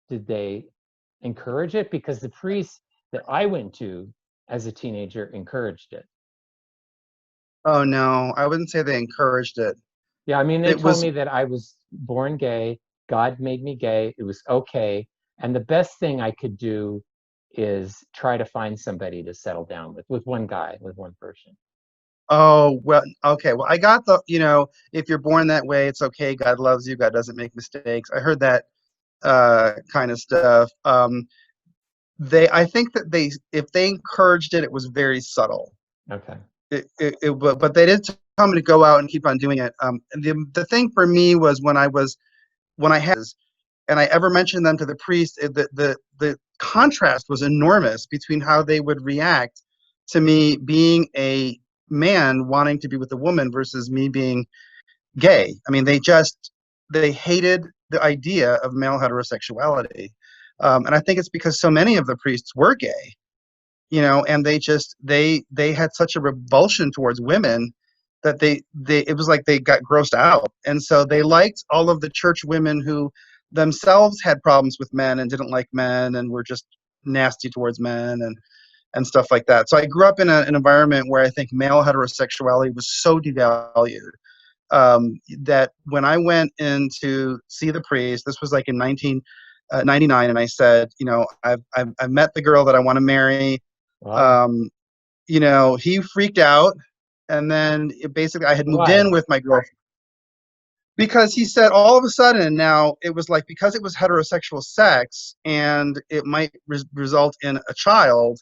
did they encourage it? Because the priest that I went to as a teenager encouraged it. Oh no, I wouldn't say they encouraged it. Yeah, I mean, they It told was, me that I was born gay, God made me gay, it was okay, and the best thing I could do is try to find somebody to settle down with one guy, with one person. oh, well, okay. Well, I got the, if you're born that way, it's okay. God loves you. God doesn't make mistakes. I heard that kind of stuff. I think that if they encouraged it, it was very subtle. Okay. But they did tell me to go out and keep on doing it. And the thing for me was when I had, and I ever mentioned them to the priest, the contrast was enormous between how they would react to me being a man wanting to be with a woman versus me being gay. I mean, they hated the idea of male heterosexuality, and I think it's because so many of the priests were gay, and they had such a revulsion towards women that they it was like they got grossed out, and so they liked all of the church women who themselves had problems with men and didn't like men and were just nasty towards men and stuff like that. So I grew up in an environment where I think male heterosexuality was so devalued, that when I went in to see the priest, this was like in 1999, and I said, I've met the girl that I want to marry. Wow. um, he freaked out, and then basically I had moved Why? in with my girlfriend because he said all of a sudden now it was like because it was heterosexual sex and it might result in a child.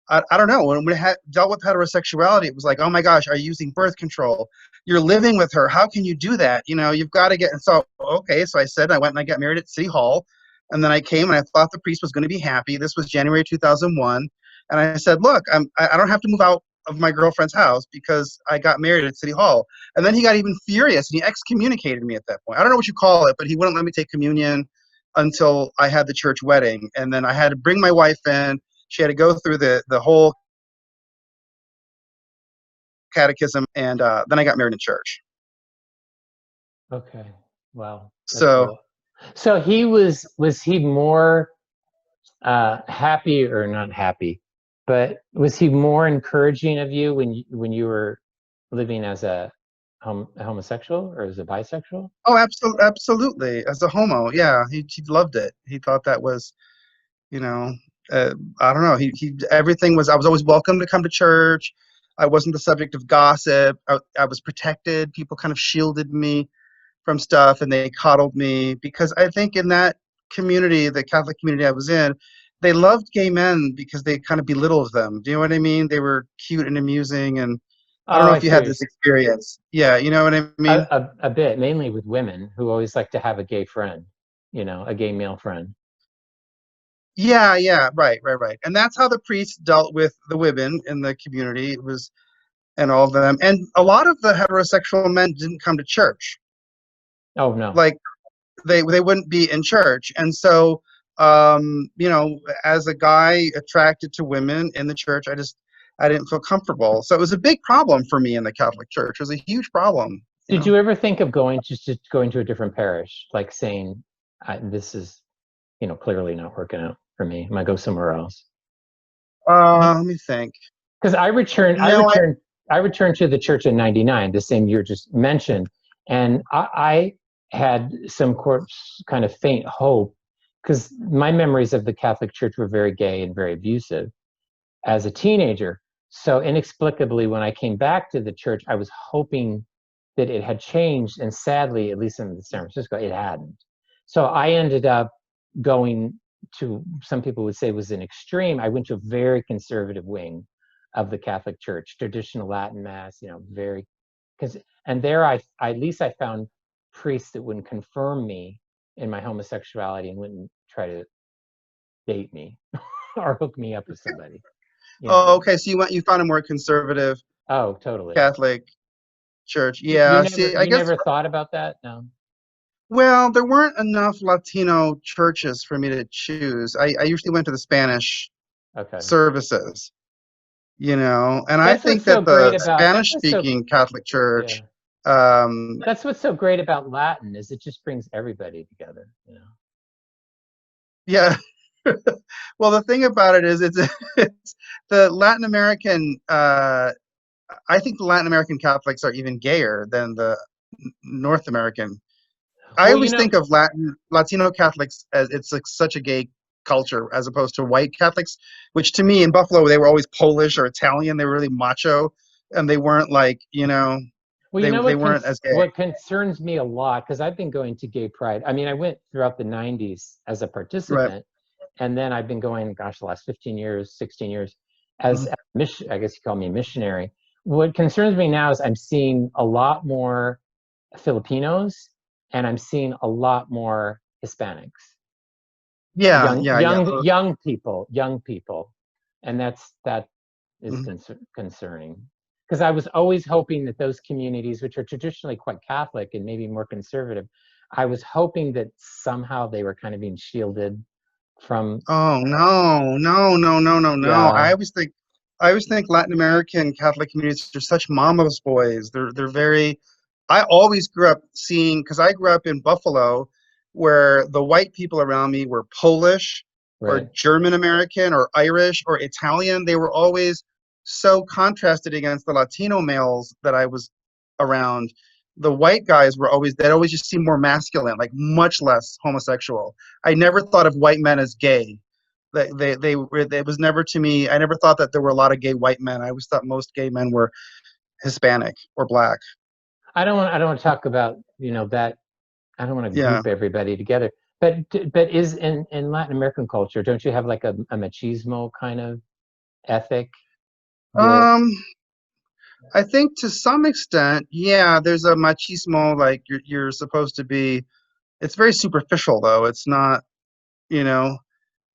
I don't know. When we dealt with heterosexuality, it was like, oh my gosh, are you using birth control? You're living with her. How can you do that? You've got to get. And so, okay. So I said, I went and I got married at City Hall. And then I came and I thought the priest was going to be happy. This was January 2001. And I said, look, I don't have to move out of my girlfriend's house because I got married at City Hall. And then he got even furious and he excommunicated me at that point. I don't know what you call it, but he wouldn't let me take communion until I had the church wedding. And then I had to bring my wife in. She had to go through the whole catechism, and then I got married in church. Okay. Wow. That's So, cool. So was he more happy or not happy, but was he more encouraging of you when you were living as a homosexual or as a bisexual? oh, absolutely. As a homo, yeah, he loved it. He thought that was, you know, I don't know. He everything was. I was always welcome to come to church. I wasn't the subject of gossip. I was protected. People kind of shielded me from stuff, and they coddled me because I think in that community, the Catholic community I was in, they loved gay men because they kind of belittled them. Do you know what I mean? They were cute and amusing, and I don't Oh, know I if you had see. this experience. Yeah, you know what I mean? A bit, mainly with women who always like to have a gay friend, a gay male friend. Yeah, yeah, right. And that's how the priests dealt with the women in the community. It was, and all of them. And a lot of the heterosexual men didn't come to church. Oh no. Like they wouldn't be in church. And so, as a guy attracted to women in the church, I didn't feel comfortable. So it was a big problem for me in the Catholic Church. It was a huge problem. Did you ever think of going to a different parish, like saying, "This is, clearly not working out for me. I'm gonna go somewhere else"? Let me think. Because No, I returned to the church in '99, the same year just mentioned, and I had some kind of faint hope because my memories of the Catholic Church were very gay and very abusive as a teenager. So inexplicably, when I came back to the church, I was hoping that it had changed, and sadly, at least in San Francisco, it hadn't. So I ended up going to, some people would say was an extreme. I went to a very conservative wing of the Catholic Church, traditional Latin Mass, very, because, and there at least I found priests that wouldn't confirm me in my homosexuality and wouldn't try to date me or hook me up with somebody. oh, okay. So you found a more conservative Oh, totally. Catholic. church. You Yeah, never, see, I you guess, never thought about that? No. well, there weren't enough Latino churches for me to choose. I usually went to the Spanish Okay. services, and I That's what's think so that great the about, that's what's so, Spanish-speaking Catholic yeah. Church, um, That's what's so great about Latin is it just brings everybody together, you know. yeah. Well, the thing about it is, it's the Latin American. I think the Latin American Catholics are even gayer than the North American. I Well, you always know, think of Latino Catholics as it's like such a gay culture as opposed to white Catholics, which to me in Buffalo they were always Polish or Italian. They were really macho, and they weren't like well, you they know they weren't as gay. what concerns me a lot, because I've been going to gay pride. I mean, I went throughout the 90s as a Right. participant, and then I've been going, gosh, the last 15 years, 16 years as Mhm. a mission, I guess you call me a missionary. What concerns me now is I'm seeing a lot more Filipinos and I'm seeing a lot more Hispanics, Yeah, yeah, yeah. young people, and that is Mhm. concerning, because I was always hoping that those communities, which are traditionally quite Catholic and maybe more conservative, I was hoping that somehow they were kind of being shielded from, Oh no, no, no, no, no, no. yeah, I always think Latin American Catholic communities are such mama's boys. They're very. I always grew up seeing, because I grew up in Buffalo, where the white people around me were Polish or right. German American or Irish or Italian. They were always so contrasted against the Latino males that I was around. The white guys were always, they'd always just seem more masculine, like much less homosexual. I never thought of white men as gay. It was never, to me, I never thought that there were a lot of gay white men. I always thought most gay men were Hispanic or black. I don't want to talk about, that. I don't want to Yeah. group everybody together, but is in Latin American culture, don't you have like a machismo kind of ethic that, Um, I think to some extent, yeah, there's a machismo, like you're supposed to be. It's very superficial though. It's not, you know,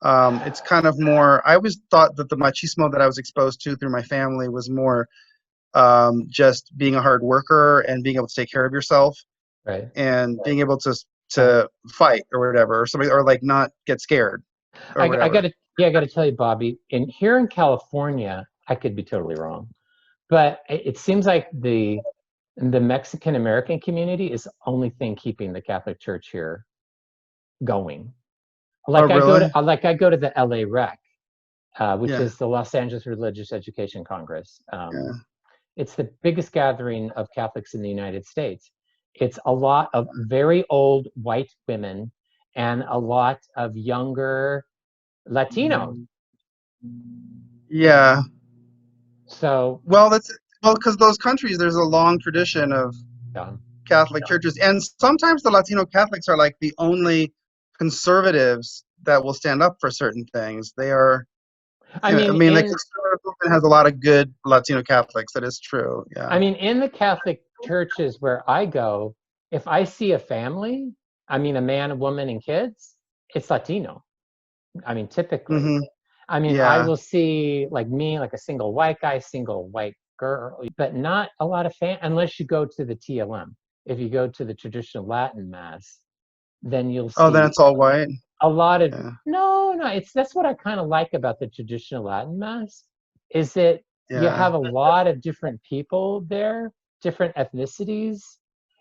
it's kind of more. I always thought that the machismo that I was exposed to through my family was more just being a hard worker and being able to take care of yourself right? and being able to fight or whatever, or somebody, or like not get scared or I whatever. gotta, yeah, I gotta tell you, Bobby, here in California, I could be totally wrong, but it seems like the Mexican American community is the only thing keeping the Catholic Church here going. Oh, really? Like I go to the LA Rec, which Yeah, is the Los Angeles Religious Education Congress. yeah, It's the biggest gathering of Catholics in the United States. It's a lot of very old white women and a lot of younger Latinos. yeah. So, Well, that's well because those countries, there's a long tradition of um, Catholic churches, and sometimes the Latino Catholics are like the only conservatives that will stand up for certain things. They are. I I mean, mean, the conservative movement has a lot of good Latino Catholics. That is true. Yeah. in the Catholic churches where I go, if I see a family, a man, a woman, and kids, it's Latino. Typically. Hmm. I Yeah. will see like me, like a single white guy, single white girl, but not a lot of unless you go to the TLM. If you go to the traditional Latin mass, then you'll Oh, then see it's all white. a lot of, Yeah. no, it's that's what I kind of like about the traditional Latin mass, is that you Yeah. have a lot of different people there, different ethnicities.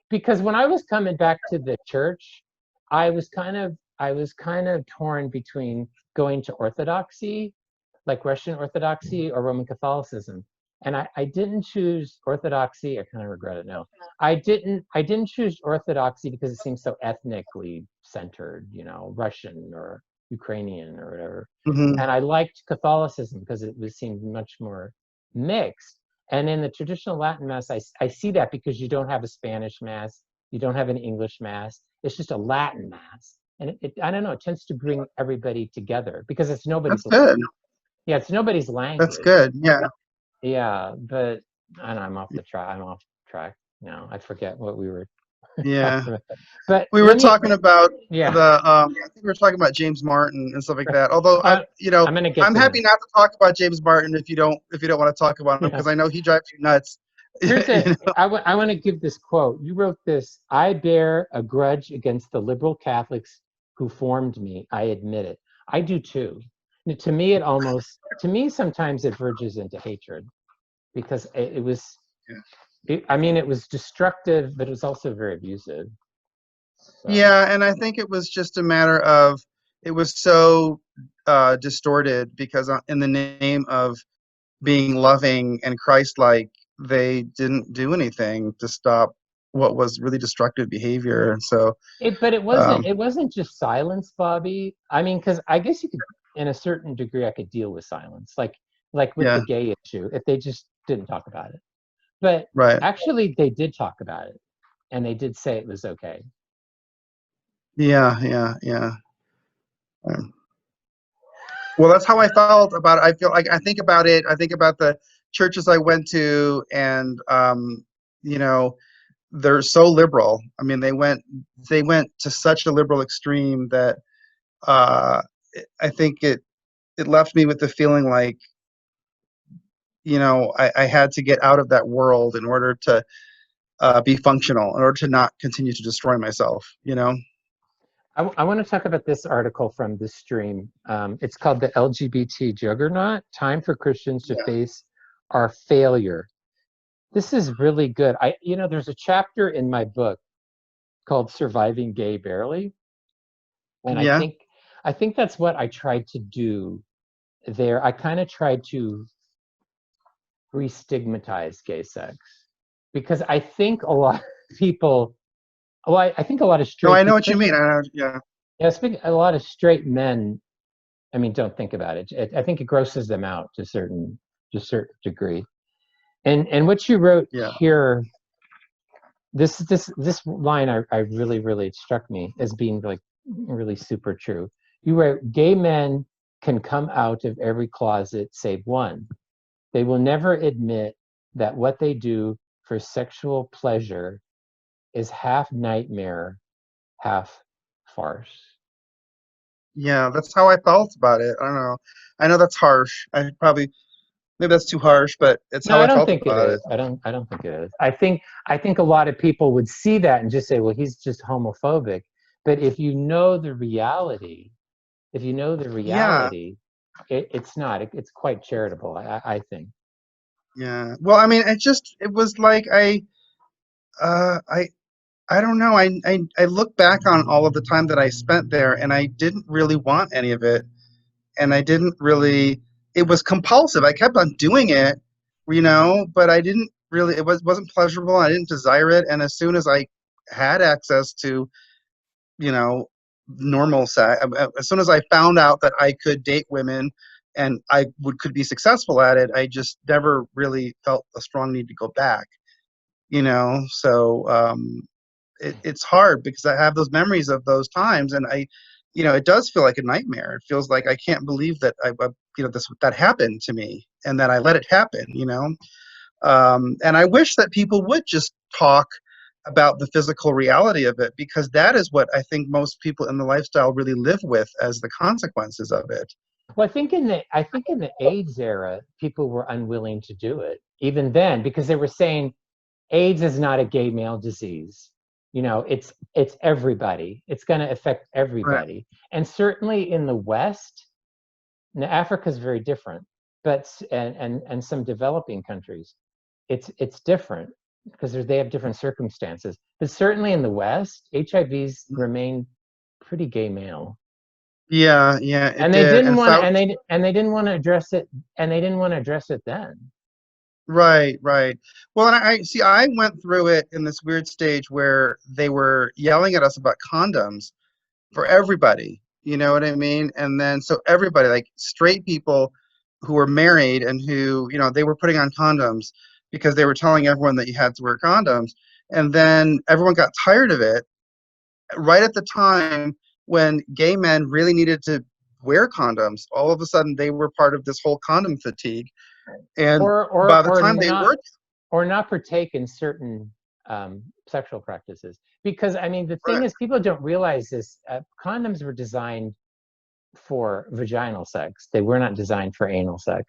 Because when I was coming back to the church, I was kind of torn between going to Orthodoxy, like Russian Orthodoxy, or Roman Catholicism. And I didn't choose Orthodoxy. I kind of regret it now. I didn't choose Orthodoxy because it seems so ethnically centered, Russian or Ukrainian or whatever. Hmm. And I liked Catholicism because it was seemed much more mixed. And in the traditional Latin mass, I see that because you don't have a Spanish mass, you don't have an English mass. It's just a Latin mass, and I don't know. It tends to bring everybody together because it's That's nobody's, good. yeah, it's nobody's That's language. good. Yeah. Yeah, but I know I'm off the track. I'm off track now. I forget what we were Yeah. talking about. But We were let me, talking about yeah. I think we were talking about James Martin and stuff like that. Although I'm gonna get I'm to happy him. not to talk about James Martin if you don't want to talk about him, Yeah. because I know he drives you nuts. Here's a, You know? I want to give this quote. You wrote this: I bear a grudge against the liberal Catholics who formed me. I admit it. I do too. To me, to me, sometimes it verges into hatred because it was, I mean, it was destructive, but it was also very abusive. So. Yeah, and I think it was just a matter of it was so distorted because in the name of being loving and Christ-like, they didn't do anything to stop what was really destructive behavior. And so, But um, it wasn't just silence, Bobby. I mean, because I guess you could, in a certain degree, I could deal with silence, like with the yeah, gay issue, if they just didn't talk about it. But right. actually, they did talk about it, and they did say it was okay. Yeah, yeah, yeah. Um, Well, that's how I felt about it. I feel like I think about it. I think about the churches I went to, and you know, they're so liberal. I mean, they went to such a liberal extreme that uh, I think it left me with the feeling like, I had to get out of that world in order to be functional, in order to not continue to destroy myself. I want to talk about this article from the stream. It's called "The LGBT Juggernaut: Time for Christians to Yeah. Face Our Failure." This is really good. There's a chapter in my book called "Surviving Gay Barely," and Yeah. I think that's what I tried to do there. I kind of tried to re-stigmatize gay sex because I think a lot of people, well, I think a lot of No, straight I know people, what you mean. Yeah. yeah, I think a lot of straight men, I mean, don't think about it. I think it grosses them out to a certain degree. And what you wrote Yeah. here, this line, I really it struck me as being like really super true. You wrote, "Gay men can come out of every closet save one. They will never admit that what they do for sexual pleasure is half nightmare, half farce." Yeah, that's how I felt about it. I don't know. I know that's harsh. Maybe that's too harsh, but it's No, how I I don't felt think it about is. it. I don't think it is. I think a lot of people would see that and just say, well, he's just homophobic. But if you know the Yeah, reality, it's not. It's quite charitable, I think. yeah. Well, I mean, it was like uh, I, I don't know. I look back on all of the time that I spent there, and I didn't really want any of it, and I didn't really. It was compulsive. I kept on doing it, but I didn't really. Wasn't pleasurable. I didn't desire it, and as soon as I had access to you know, normal sex. As soon as I found out that I could date women and could be successful at it, I just never really felt a strong need to go back. So it's hard because I have those memories of those times, and it does feel like a nightmare. It feels like I can't believe that that happened to me and that I let it happen. And I wish that people would just talk about the physical reality of it because that is what I think most people in the lifestyle really live with as the consequences of it. Well, I think in the AIDS era, people were unwilling to do it even then because they were saying AIDS is not a gay male disease. It's everybody. It's going to affect Right. everybody. And certainly in the West, now Africa is very different, but and some developing countries, it's different because they have different circumstances. But certainly in the West, HIVs remain pretty gay male, Yeah, yeah, it and they did. didn't And want to, so and they didn't want to address it, and they didn't want to address it then. right, right. Well, and I see I went through it in this weird stage where they were yelling at us about condoms for everybody. You know what I mean? And then so everybody, like straight people who were married and who, they were putting on condoms because they were telling everyone that you had to wear condoms. And then everyone got tired of it right at the time when gay men really needed to wear condoms. All of a sudden they were part of this whole condom fatigue. And by the Or time they were not partake in certain sexual practices. Because I mean, the thing right, is, people don't realize this. Condoms were designed for vaginal sex. They were not designed for anal sex.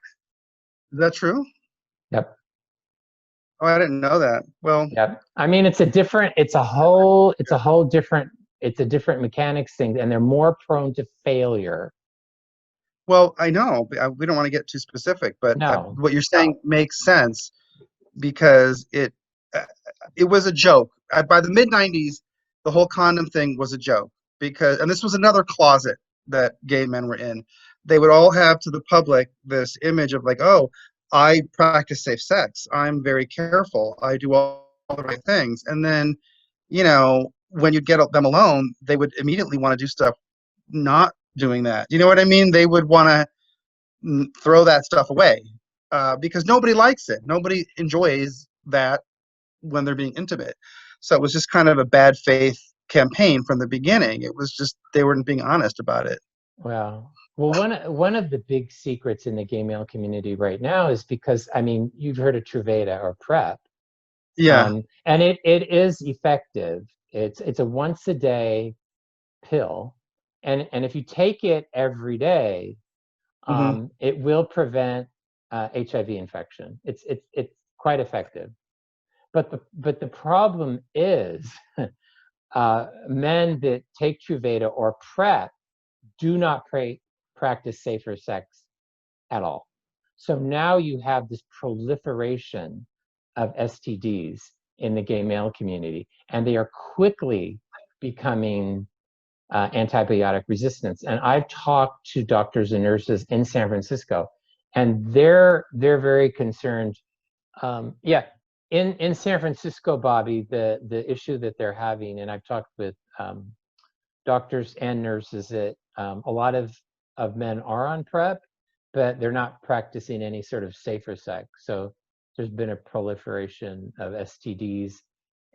is that true? Yep. Oh, I didn't know that. Well, Yeah. I mean, it's a different mechanics thing, and they're more prone to failure. well, I know. We don't want to get too specific, but No. what you're saying makes sense because uh, it was a joke. By the mid '90s, the whole condom thing was a joke because, and this was another closet that gay men were in. They would all have to the public this image of like, oh, I practice safe sex. I'm very careful. I do all the right things. And then, when you'd get them alone, they would immediately want to do stuff not doing that. You know what I mean? They would want to throw that stuff away because nobody likes it. Nobody enjoys that when they're being intimate. So it was just kind of a bad faith campaign from the beginning. It was just they weren't being honest about it. Well, one of the big secrets in the gay male community right now is because, I mean, you've heard of Truvada or PrEP, Yeah. and it is effective. It's a once a day pill, and if you take it every day, Hmm. it will prevent HIV infection. It's quite effective. But the problem is men that take Truvada or PrEP do not practice safer sex at all. So now you have this proliferation of STDs in the gay male community, and they are quickly becoming antibiotic resistance. And I've talked to doctors and nurses in San Francisco, and they're very concerned. Yeah, in San Francisco, Bobby, the issue that they're having, and I've talked with doctors and nurses that a lot of men are on PrEP, but they're not practicing any sort of safer sex. So there's been a proliferation of STDs,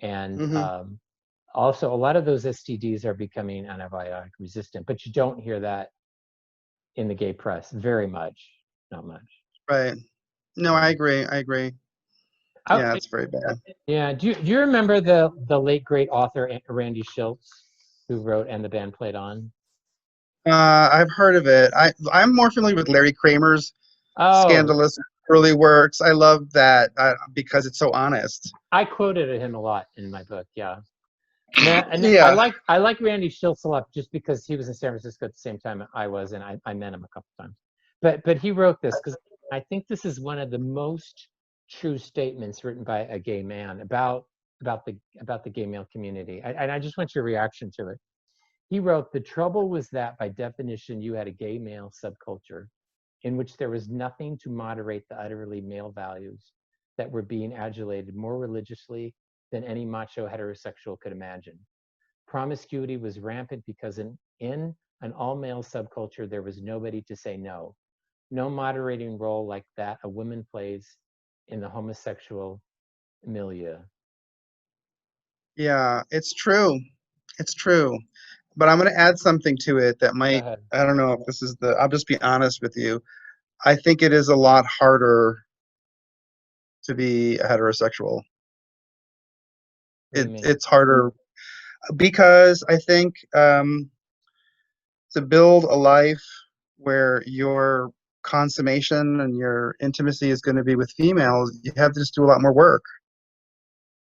and Hmm. also a lot of those STDs are becoming antibiotic resistant. But you don't hear that in the gay press very much, not much. Right. No, Yeah. I agree. I agree. Yeah, it's very bad. Yeah. Do you remember the late great author Randy Shilts, who wrote "And the Band Played On"? I've heard of it. I'm more familiar with Larry Kramer's Oh, scandalous early works. I love that because it's so honest. I quoted him a lot in my book. Yeah. And I Yeah. like Randy Shilts a lot just because he was in San Francisco at the same time I was, and I met him a couple times. But he wrote this because I think this is one of the most true statements written by a gay man about the gay male community. And I just want your reaction to it. He wrote, "The trouble was that by definition you had a gay male subculture in which there was nothing to moderate the utterly male values that were being adulated more religiously than any macho heterosexual could imagine. Promiscuity was rampant because in an all-male subculture, there was nobody to say no. No moderating role like that a woman plays in the homosexual milieu." Yeah, it's true. It's true. But I'm going to add something to it that Go might, ahead. I don't know if this is I'll just be honest with you. I think it is a lot harder to be a heterosexual. What do you mean? It's harder because I think to build a life where your consummation and your intimacy is going to be with females, you have to just do a lot more work.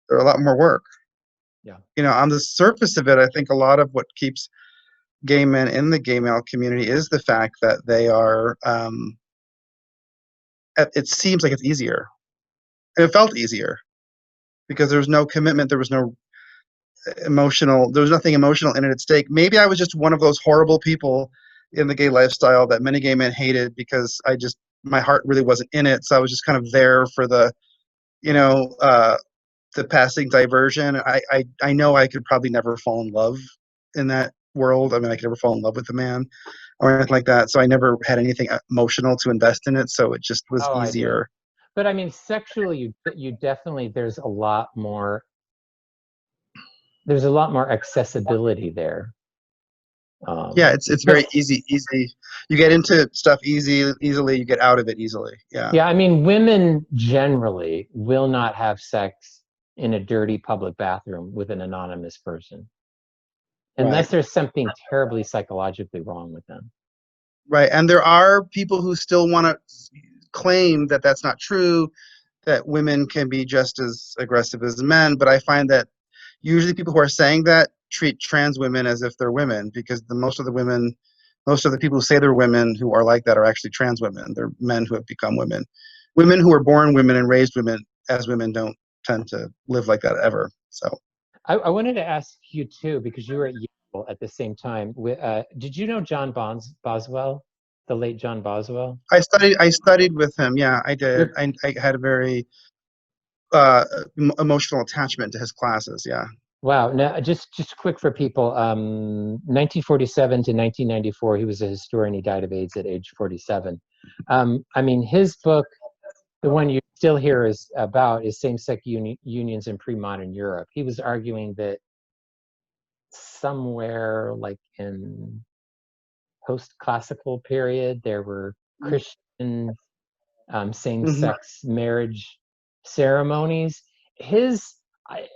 Or a lot more work. Yeah. On the surface of it, I think a lot of what keeps gay men in the gay male community is the fact that they are. It seems like it's easier, and it felt easier because there was no commitment, there was no there was nothing emotional in it at stake. Maybe I was just one of those horrible people in the gay lifestyle that many gay men hated because my heart really wasn't in it, so I was just kind of there for you know the passing diversion. I know I could probably never fall in love in that world. I mean, I could never fall in love with a man or anything like that. So I never had anything emotional to invest in it. So it just was Oh, I did. easier. But I mean, sexually, you definitely there's a lot more accessibility there. Yeah, it's Because very easy. You get into stuff easily. You get out of it easily. Yeah. yeah, I mean, women generally will not have sex in a dirty public bathroom with an anonymous person Right. unless there's something terribly psychologically wrong with them. Right. And there are people who still want to claim that that's not true, that women can be just as aggressive as men, but I find that usually people who are saying that treat trans women as if they're women, because most of the people who say they're women who are like that are actually trans women. They're men who have become women. Women who are born women and raised women as women don't tend to live like that ever. So I wanted to ask you too, because you were at Yale at the same time. Did you know John Boswell, the late John Boswell? I studied with him. Yeah, I did. You're, I had a very uh, emotional attachment to his classes. Yeah. wow. Now, just quick for people. 1947 to 1994, he was a historian. He died of AIDS at age 47. I mean, his book, the one you still hear is about, is same-sex unions in pre-modern Europe. He was arguing that somewhere like in post-classical period, there were Christian Hmm. same-sex marriage ceremonies. His, I,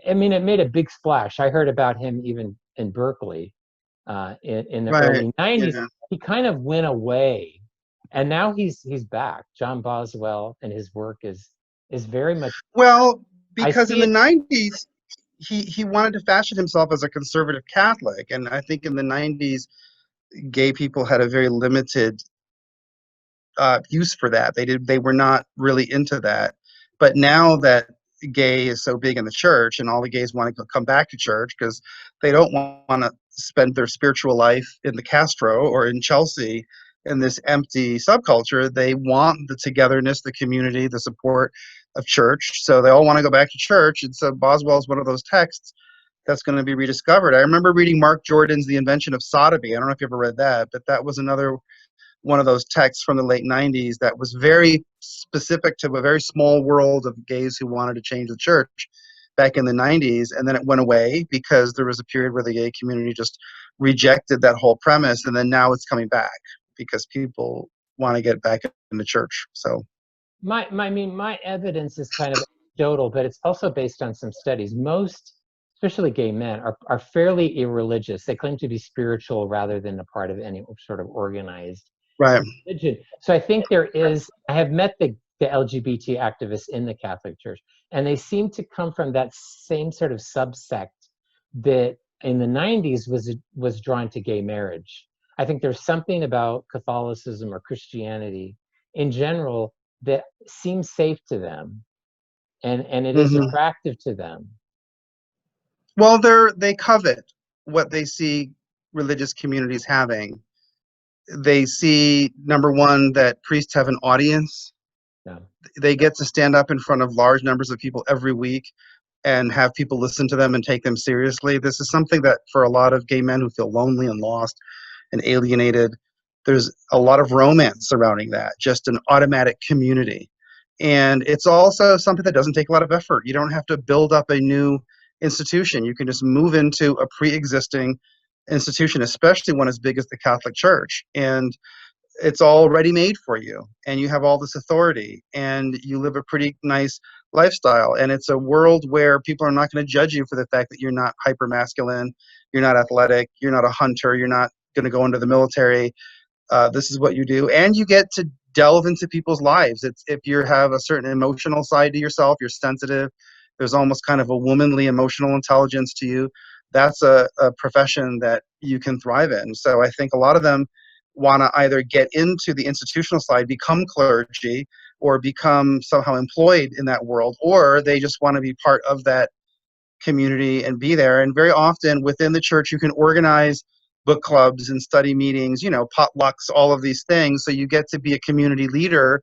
I mean, it made a big splash. I heard about him even in Berkeley in the Right. early 90s. Yeah. He kind of went away, and now he's back. John Boswell and his work is very much. Well, I because in see the it. 90s, he wanted to fashion himself as a conservative Catholic, and I think in the 90s, gay people had a very limited use for that. They were not really into that. But now that gay is so big in the church, and all the gays want to come back to church because they don't want to spend their spiritual life in the Castro or in Chelsea in this empty subculture. They want the togetherness, the community, the support of church. So they all want to go back to church. And so Boswell is one of those texts that's going to be rediscovered. I remember reading Mark Jordan's The Invention of Sodomy. I don't know if you ever read that, but that was another one of those texts from the late 90s that was very specific to a very small world of gays who wanted to change the church back in the 90s. And then it went away because there was a period where the gay community just rejected that whole premise. And then now it's coming back because people want to get back into church. So, I mean, my evidence is kind of anecdotal, but it's also based on some studies. Most, especially gay men, are fairly irreligious. They claim to be spiritual rather than a part of any sort of organized right. religion. So I think there is. I have met the LGBT activists in the Catholic Church, and they seem to come from that same sort of subsect that in the 90s was drawn to gay marriage. I think there's something about Catholicism or Christianity in general that seems safe to them, and it is Hmm. attractive to them. Well, they covet what they see religious communities having. They see, number one, that priests have an audience. Yeah, They get to stand up in front of large numbers of people every week and have people listen to them and take them seriously. This is something that for a lot of gay men who feel lonely and lost and alienated, there's a lot of romance surrounding that, just an automatic community. And it's also something that doesn't take a lot of effort. You don't have to build up a new institution. You can just move into a pre-existing institution, especially one as big as the Catholic Church. And it's all ready made for you, and you have all this authority, and you live a pretty nice lifestyle. And it's a world where people are not going to judge you for the fact that you're not hyper masculine, you're not athletic, you're not a hunter, you're not going to go into the military. This is what you do, and you get to delve into people's lives. It's if you have a certain emotional side to yourself, you're sensitive, there's almost kind of a womanly emotional intelligence to you. That's a profession that you can thrive in. So I think a lot of them want to either get into the institutional side, become clergy, or become somehow employed in that world, or they just want to be part of that community and be there. And very often within the church, you can organize book clubs and study meetings, potlucks, all of these things. So you get to be a community leader,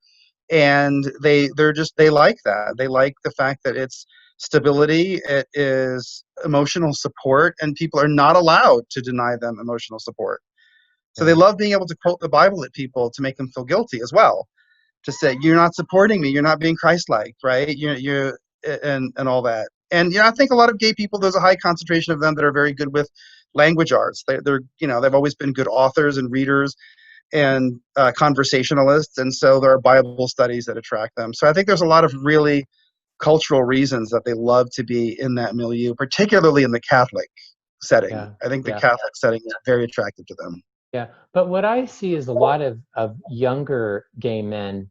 and they like that. They like the fact that it's stability, it is emotional support, and people are not allowed to deny them emotional support. So they yeah, love being able to quote the Bible at people to make them feel guilty as well. To say you're not supporting me, you're not being Christ-like, right? You're and all that. And I think a lot of gay people, there's a high concentration of them that are very good with language arts. They've always been good authors and readers and conversationalists, and so there are Bible studies that attract them. So I think there's a lot of really cultural reasons that they love to be in that milieu, particularly in the Catholic setting. yeah, I think the yeah. Catholic setting is very attractive to them. Yeah, but what I see is a lot of younger gay men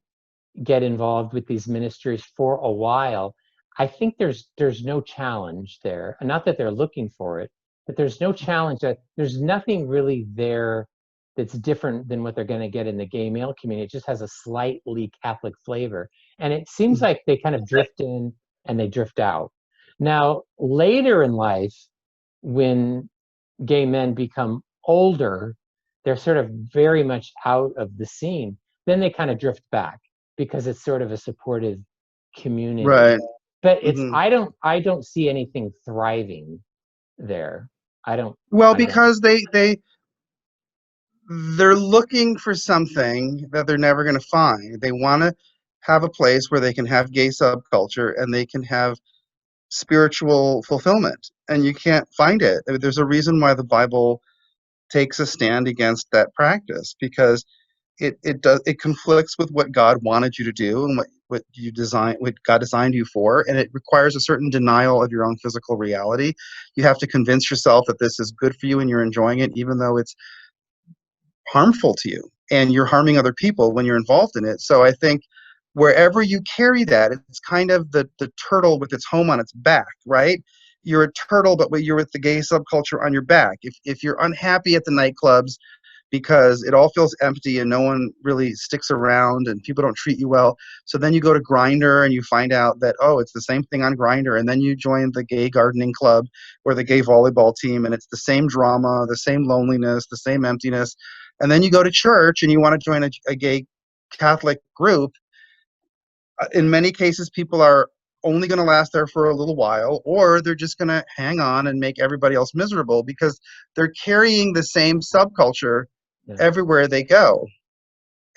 get involved with these ministries for a while, I think there's no challenge there. And not that they're looking for it, but there's no challenge. That there's nothing really there that's different than what they're going to get in the gay male community. It just has a slightly Catholic flavor. And it seems like they kind of drift in and they drift out. Now, later in life, when gay men become older, they're sort of very much out of the scene. Then they kind of drift back because it's sort of a supportive community. Right. But it's I don't see anything thriving there. Well, because they're looking for something that they're never going to find. They want to have a place where they can have gay subculture and they can have spiritual fulfillment, and you can't find it. There's a reason why the Bible takes a stand against that practice, because it conflicts with what God wanted you to do and what God designed you for, and it requires a certain denial of your own physical reality. You have to convince yourself that this is good for you and you're enjoying it, even though it's harmful to you and you're harming other people when you're involved in it. So I think wherever you carry that, it's kind of the turtle with its home on its back, right? You're a turtle, but you're with the gay subculture on your back. If you're unhappy at the nightclubs because it all feels empty and no one really sticks around and people don't treat you well, so then you go to Grindr and you find out that, oh, it's the same thing on Grindr, and then you join the gay gardening club or the gay volleyball team, and it's the same drama, the same loneliness, the same emptiness. And then you go to church and you want to join a gay Catholic group. In many cases, people are only going to last there for a little while, or they're just going to hang on and make everybody else miserable because they're carrying the same subculture everywhere they go.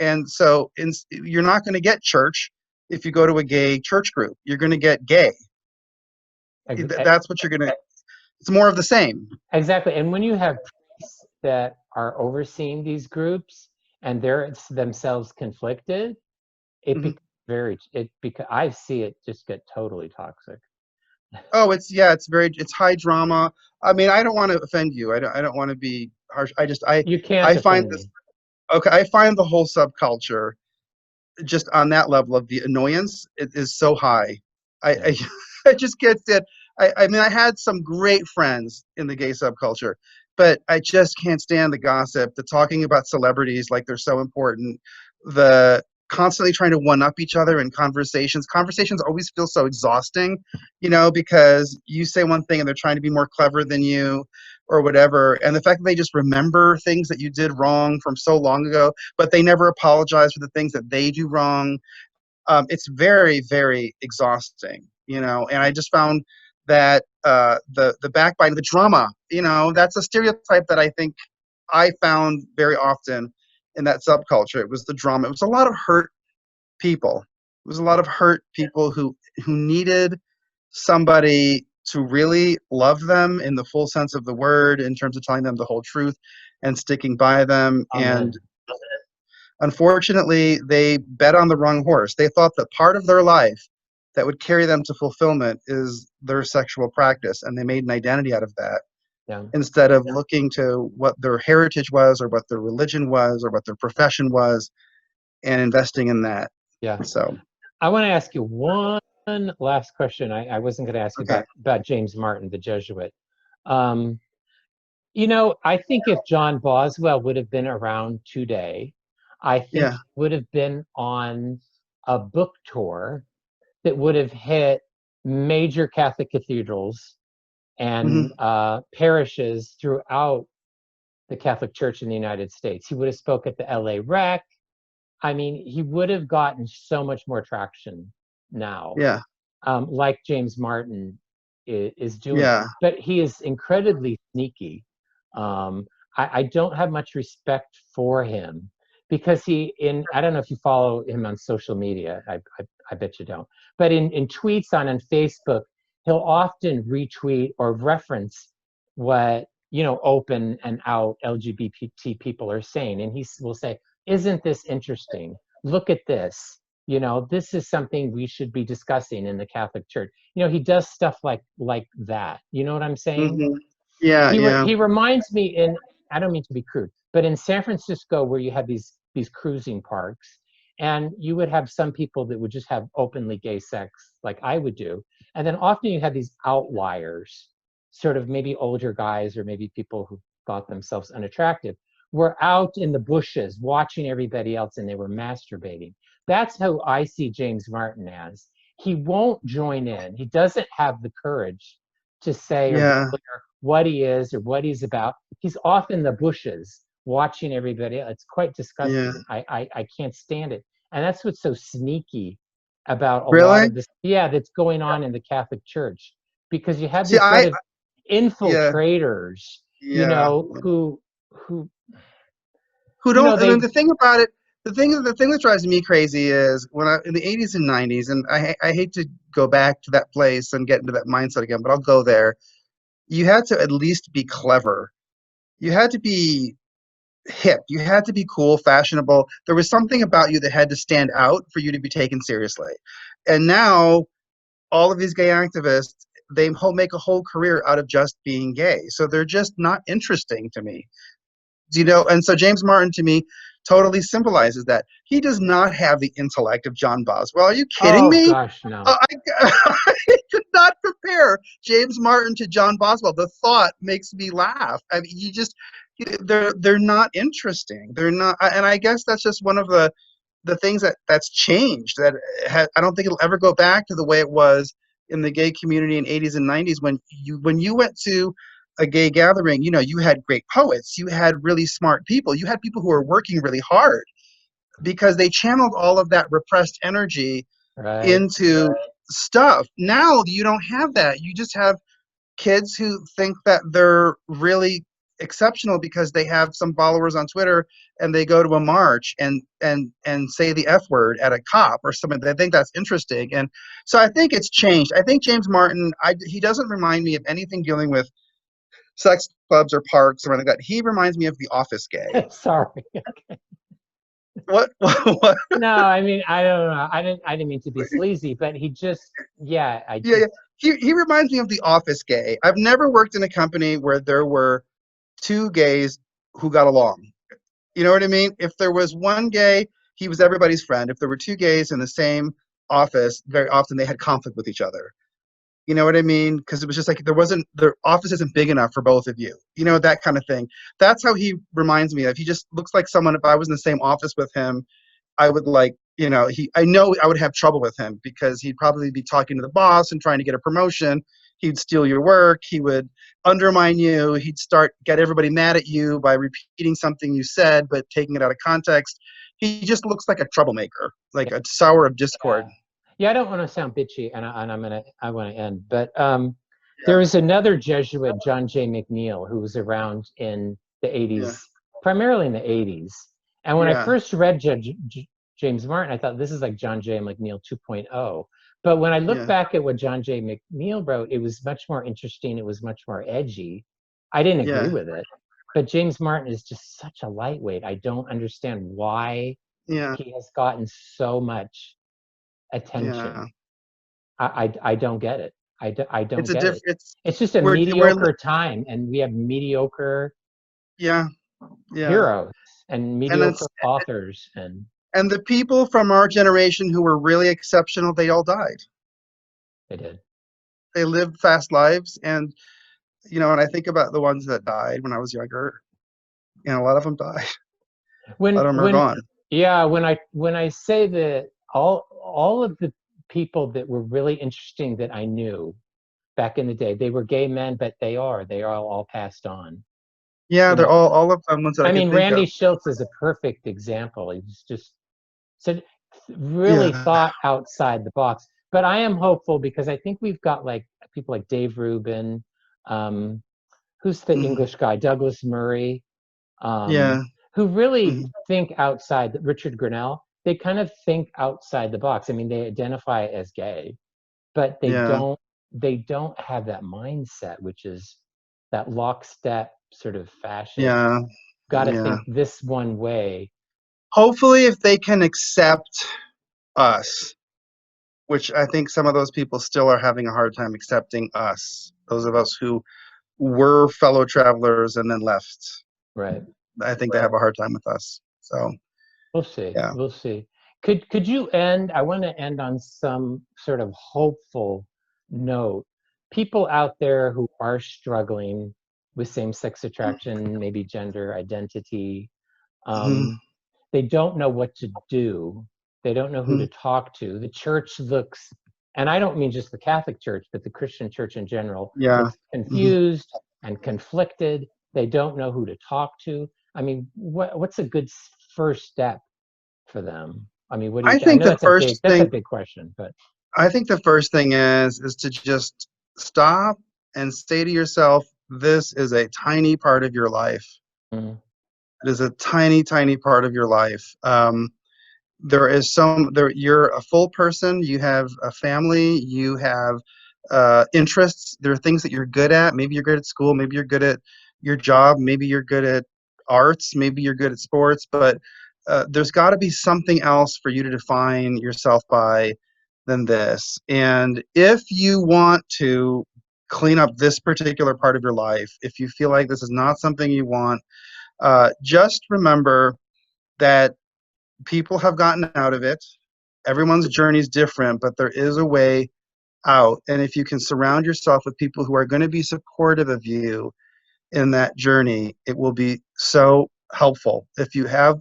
And so you're not going to get church if you go to a gay church group. You're going to get gay. That's what you're going to. It's more of the same. Exactly. And when you have priests that are overseeing these groups and they're themselves conflicted, it becomes I see it just get totally toxic. Oh, it's high drama. I mean, I don't want to offend you. I don't want to be harsh. You can't I find offend this me. okay. I find the whole subculture just on that level of the annoyance, it is so high. I I just can't stand. I mean, I had some great friends in the gay subculture, but I just can't stand the gossip, the talking about celebrities like they're so important, the constantly trying to one up each other in conversations. Conversations always feel so exhausting, because you say one thing and they're trying to be more clever than you or whatever. And the fact that they just remember things that you did wrong from so long ago, but they never apologize for the things that they do wrong. It's very, very exhausting, and I just found that the backbite, the drama, that's a stereotype that I think I found very often in that subculture. It was the drama. It was a lot of hurt people. It was a lot of hurt people who needed somebody to really love them in the full sense of the word, in terms of telling them the whole truth and sticking by them. Amen. And unfortunately, they bet on the wrong horse. They thought that part of their life that would carry them to fulfillment is their sexual practice, and they made an identity out of that instead of looking to what their heritage was or what their religion was or what their profession was and investing in that. Yeah. So I want to ask you one last question. I wasn't going to ask you about James Martin, the Jesuit. I think if John Boswell would have been around today, I think he would have been on a book tour that would have hit major Catholic cathedrals and parishes throughout the Catholic Church in the United States. He would have spoke at the LA Rec. I mean, he would have gotten so much more traction now. Yeah. Like James Martin is doing. Yeah. But he is incredibly sneaky. I don't have much respect for him because I don't know if you follow him on social media. I bet you don't. But in tweets on Facebook, he'll often retweet or reference what, open and out LGBT people are saying. And he will say, isn't this interesting? Look at this. This is something we should be discussing in the Catholic Church. He does stuff like that. You know what I'm saying? Yeah. He reminds me I don't mean to be crude, but in San Francisco, where you have these cruising parks, And you would have some people that would just have openly gay sex like I would do. And then often you have these outliers, sort of maybe older guys or maybe people who thought themselves unattractive, were out in the bushes watching everybody else and they were masturbating. That's how I see James Martin as. He won't join in. He doesn't have the courage to say or Yeah. declare what he is or what he's about. He's off in the bushes watching everybody else. It's quite Yeah. disgusting. I can't stand it. And that's what's so sneaky about a lot Really? of this, yeah, that's going on in the Catholic Church. Because you have See, these sort of yeah, infiltrators, you yeah. know, who, Who you know, don't, and they then the thing about it, the thing that drives me crazy is when I, in the 80s and 90s, and I hate to go back to that place and get into that mindset again, but I'll go there. You had to at least be clever. You had to be hip. You had to be cool, fashionable. There was something about you that had to stand out for you to be taken seriously. And now all of these gay activists, make a whole career out of just being gay. So they're just not interesting to me. And so James Martin to me totally symbolizes that. He does not have the intellect of John Boswell. Are you kidding oh me? gosh, no. I could not compare James Martin to John Boswell. The thought makes me laugh. I mean, they're not interesting. They're not, and I guess that's just one of the things that's changed. I don't think it'll ever go back to the way it was in the gay community in 80s and 90s when you went to a gay gathering. You had great poets, you had really smart people, you had people who were working really hard because they channeled all of that repressed energy Right. into stuff. Now you don't have that. You just have kids who think that they're really exceptional because they have some followers on Twitter and they go to a march and say the F word at a cop or something. They think that's interesting. And so I think it's changed. I think James Martin, he doesn't remind me of anything dealing with sex clubs or parks or anything like that. He reminds me of the office gay. Sorry. What? No, I mean, I don't know. I didn't mean to be sleazy, but he just, yeah, I Yeah, yeah. just, He reminds me of the office gay. I've never worked in a company where there were two gays who got along. You know what I mean? If there was one gay, he was everybody's friend. If there were two gays in the same office, very often they had conflict with each other. You know what I mean? Because it was just like the office isn't big enough for both of you. That kind of thing. That's how he reminds me of. He just looks like someone, if I was in the same office with him, I would I know I would have trouble with him because he'd probably be talking to the boss and trying to get a promotion. He'd steal your work. He would undermine you. He'd get everybody mad at you by repeating something you said, but taking it out of context. He just looks like a troublemaker, like a sour of discord. yeah. Yeah, I don't want to sound bitchy, and I want to end, but Yeah, there was another Jesuit, John J. McNeil, who was around in the yeah, 80s, primarily in the 80s. And when I yeah, first read James Martin, I thought this is like John J. McNeil 2.0. But when I look yeah, back at what John J. McNeil wrote, it was much more interesting. It was much more edgy. I didn't agree yeah, with it, but James Martin is just such a lightweight. I don't understand why yeah, he has gotten so much yeah. attention. I don't get it. I don't It's a get it. it's It's just a we're mediocre time, and we have mediocre yeah, yeah. heroes and And mediocre it's authors, and and the people from our generation who were really exceptional, they all died. they did. They lived fast lives, and when I think about the ones that died when I was younger, a lot of them died. A lot of them are When gone. yeah, when I say that all of the people that were really interesting that I knew back in the day, they were gay men, but they are all passed on. Yeah, You they're know, all of them ones that I I could mean, think Randy of. Schultz is a perfect example. He's just said really Yeah, thought outside the box. But I am hopeful because I think we've got like people like Dave Rubin, um, who's the hmm, English guy, Douglas Murray, yeah, who really hmm, think outside. Richard Grinnell, they kind of think outside the box. I mean, they identify as gay, but they yeah, don't. They don't have that mindset, which is that lockstep sort of fascist. yeah, Got to yeah. think this one way. Hopefully, if they can accept us, which I think some of those people still are having a hard time accepting us, those of us who were fellow travelers and then left. Right. I think they have a hard time with us. So We'll see. yeah, We'll see. Could you end? I want to end on some sort of hopeful note. People out there who are struggling with same-sex attraction, maybe gender identity, Mhm, um, they don't know what to do. They don't know who to mhm. talk to. The church looks, and I don't mean just the Catholic Church, but the Christian church in general, Yeah. looks Mhm. confused and conflicted. They don't know who to talk to. I mean, what's a good first step for them? I mean, what do you I think? I think know the first that's a thing big question, but I think the first thing is to just stop and say to yourself, this is a tiny part of your life. mm, It is a tiny, tiny part of your life. There is you're a full person, you have a family, you have interests, there are things that you're good at. Maybe you're good at school, maybe you're good at your job, maybe you're good at arts, maybe you're good at sports, but there's got to be something else for you to define yourself by than this. And if you want to clean up this particular part of your life, if you feel like this is not something you want, just remember that people have gotten out of it. Everyone's journey is different, but there is a way out. And if you can surround yourself with people who are going to be supportive of you in that journey, it will be so helpful. If you have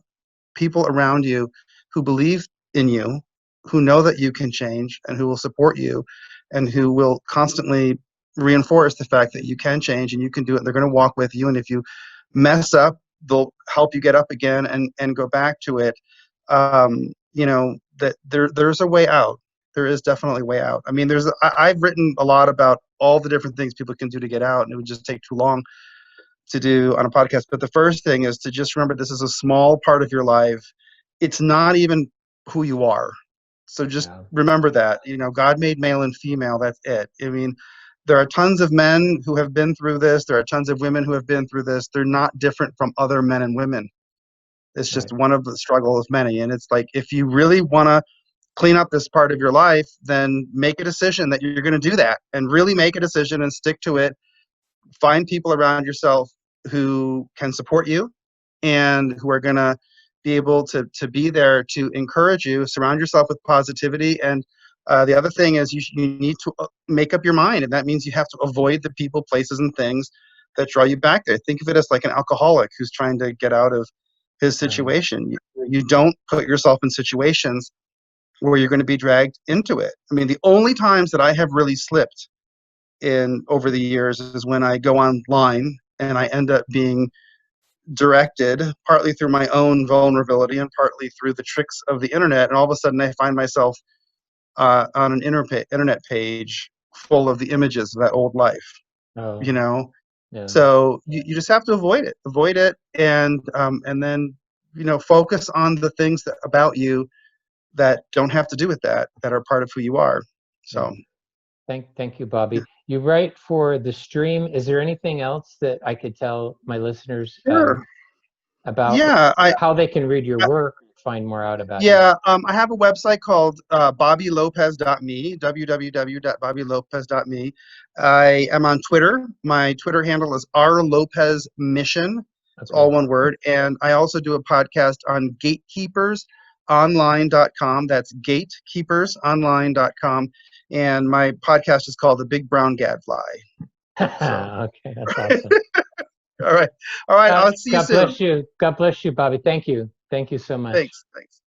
people around you who believe in you, who know that you can change, and who will support you, and who will constantly reinforce the fact that you can change and you can do it. They're going to walk with you. And if you mess up, they'll help you get up again and go back to it. That there's a way out. There is definitely a way out. I mean, I've written a lot about all the different things people can do to get out, and it would just take too long to do on a podcast. But the first thing is to just remember this is a small part of your life. It's not even who you are. So just yeah, remember that. God made male and female. That's it. I mean, there are tons of men who have been through this. There are tons of women who have been through this. They're not different from other men and women. It's just right. one of the struggle of many. And it's like, if you really want to clean up this part of your life, then make a decision that you're going to do that, and really make a decision and stick to it. Find people around yourself who can support you and who are going to be able to be there to encourage you. Surround yourself with positivity. And the other thing is you need to make up your mind, and that means you have to avoid the people, places, and things that draw you back there. Think of it as like an alcoholic who's trying to get out of his Right. situation. You don't put yourself in situations where you're going to be dragged into it. I mean, the only times that I have really slipped in over the years is when I go online and I end up being directed, partly through my own vulnerability and partly through the tricks of the internet, and all of a sudden I find myself on an internet page full of the images of that old life. you Oh, know yeah. so you just have to avoid it, and then focus on the things about you that don't have to do with that are part of who you are. Yeah. So Thank you, Bobby. You write for the stream. Is there anything else that I could tell my listeners sure. about Yeah, how they can read your work, find more out about you? yeah, I have a website called bobbylopez.me, www.bobbylopez.me. I am on Twitter. My Twitter handle is rlopezmission. It's all Okay. one word. And I also do a podcast on gatekeepersonline.com. That's gatekeepersonline.com. And my podcast is called The Big Brown Gadfly. So, Okay, that's awesome. all right. All right. God, I'll see you soon. God bless you, Bobby. Thank you so much. Thanks. Thanks.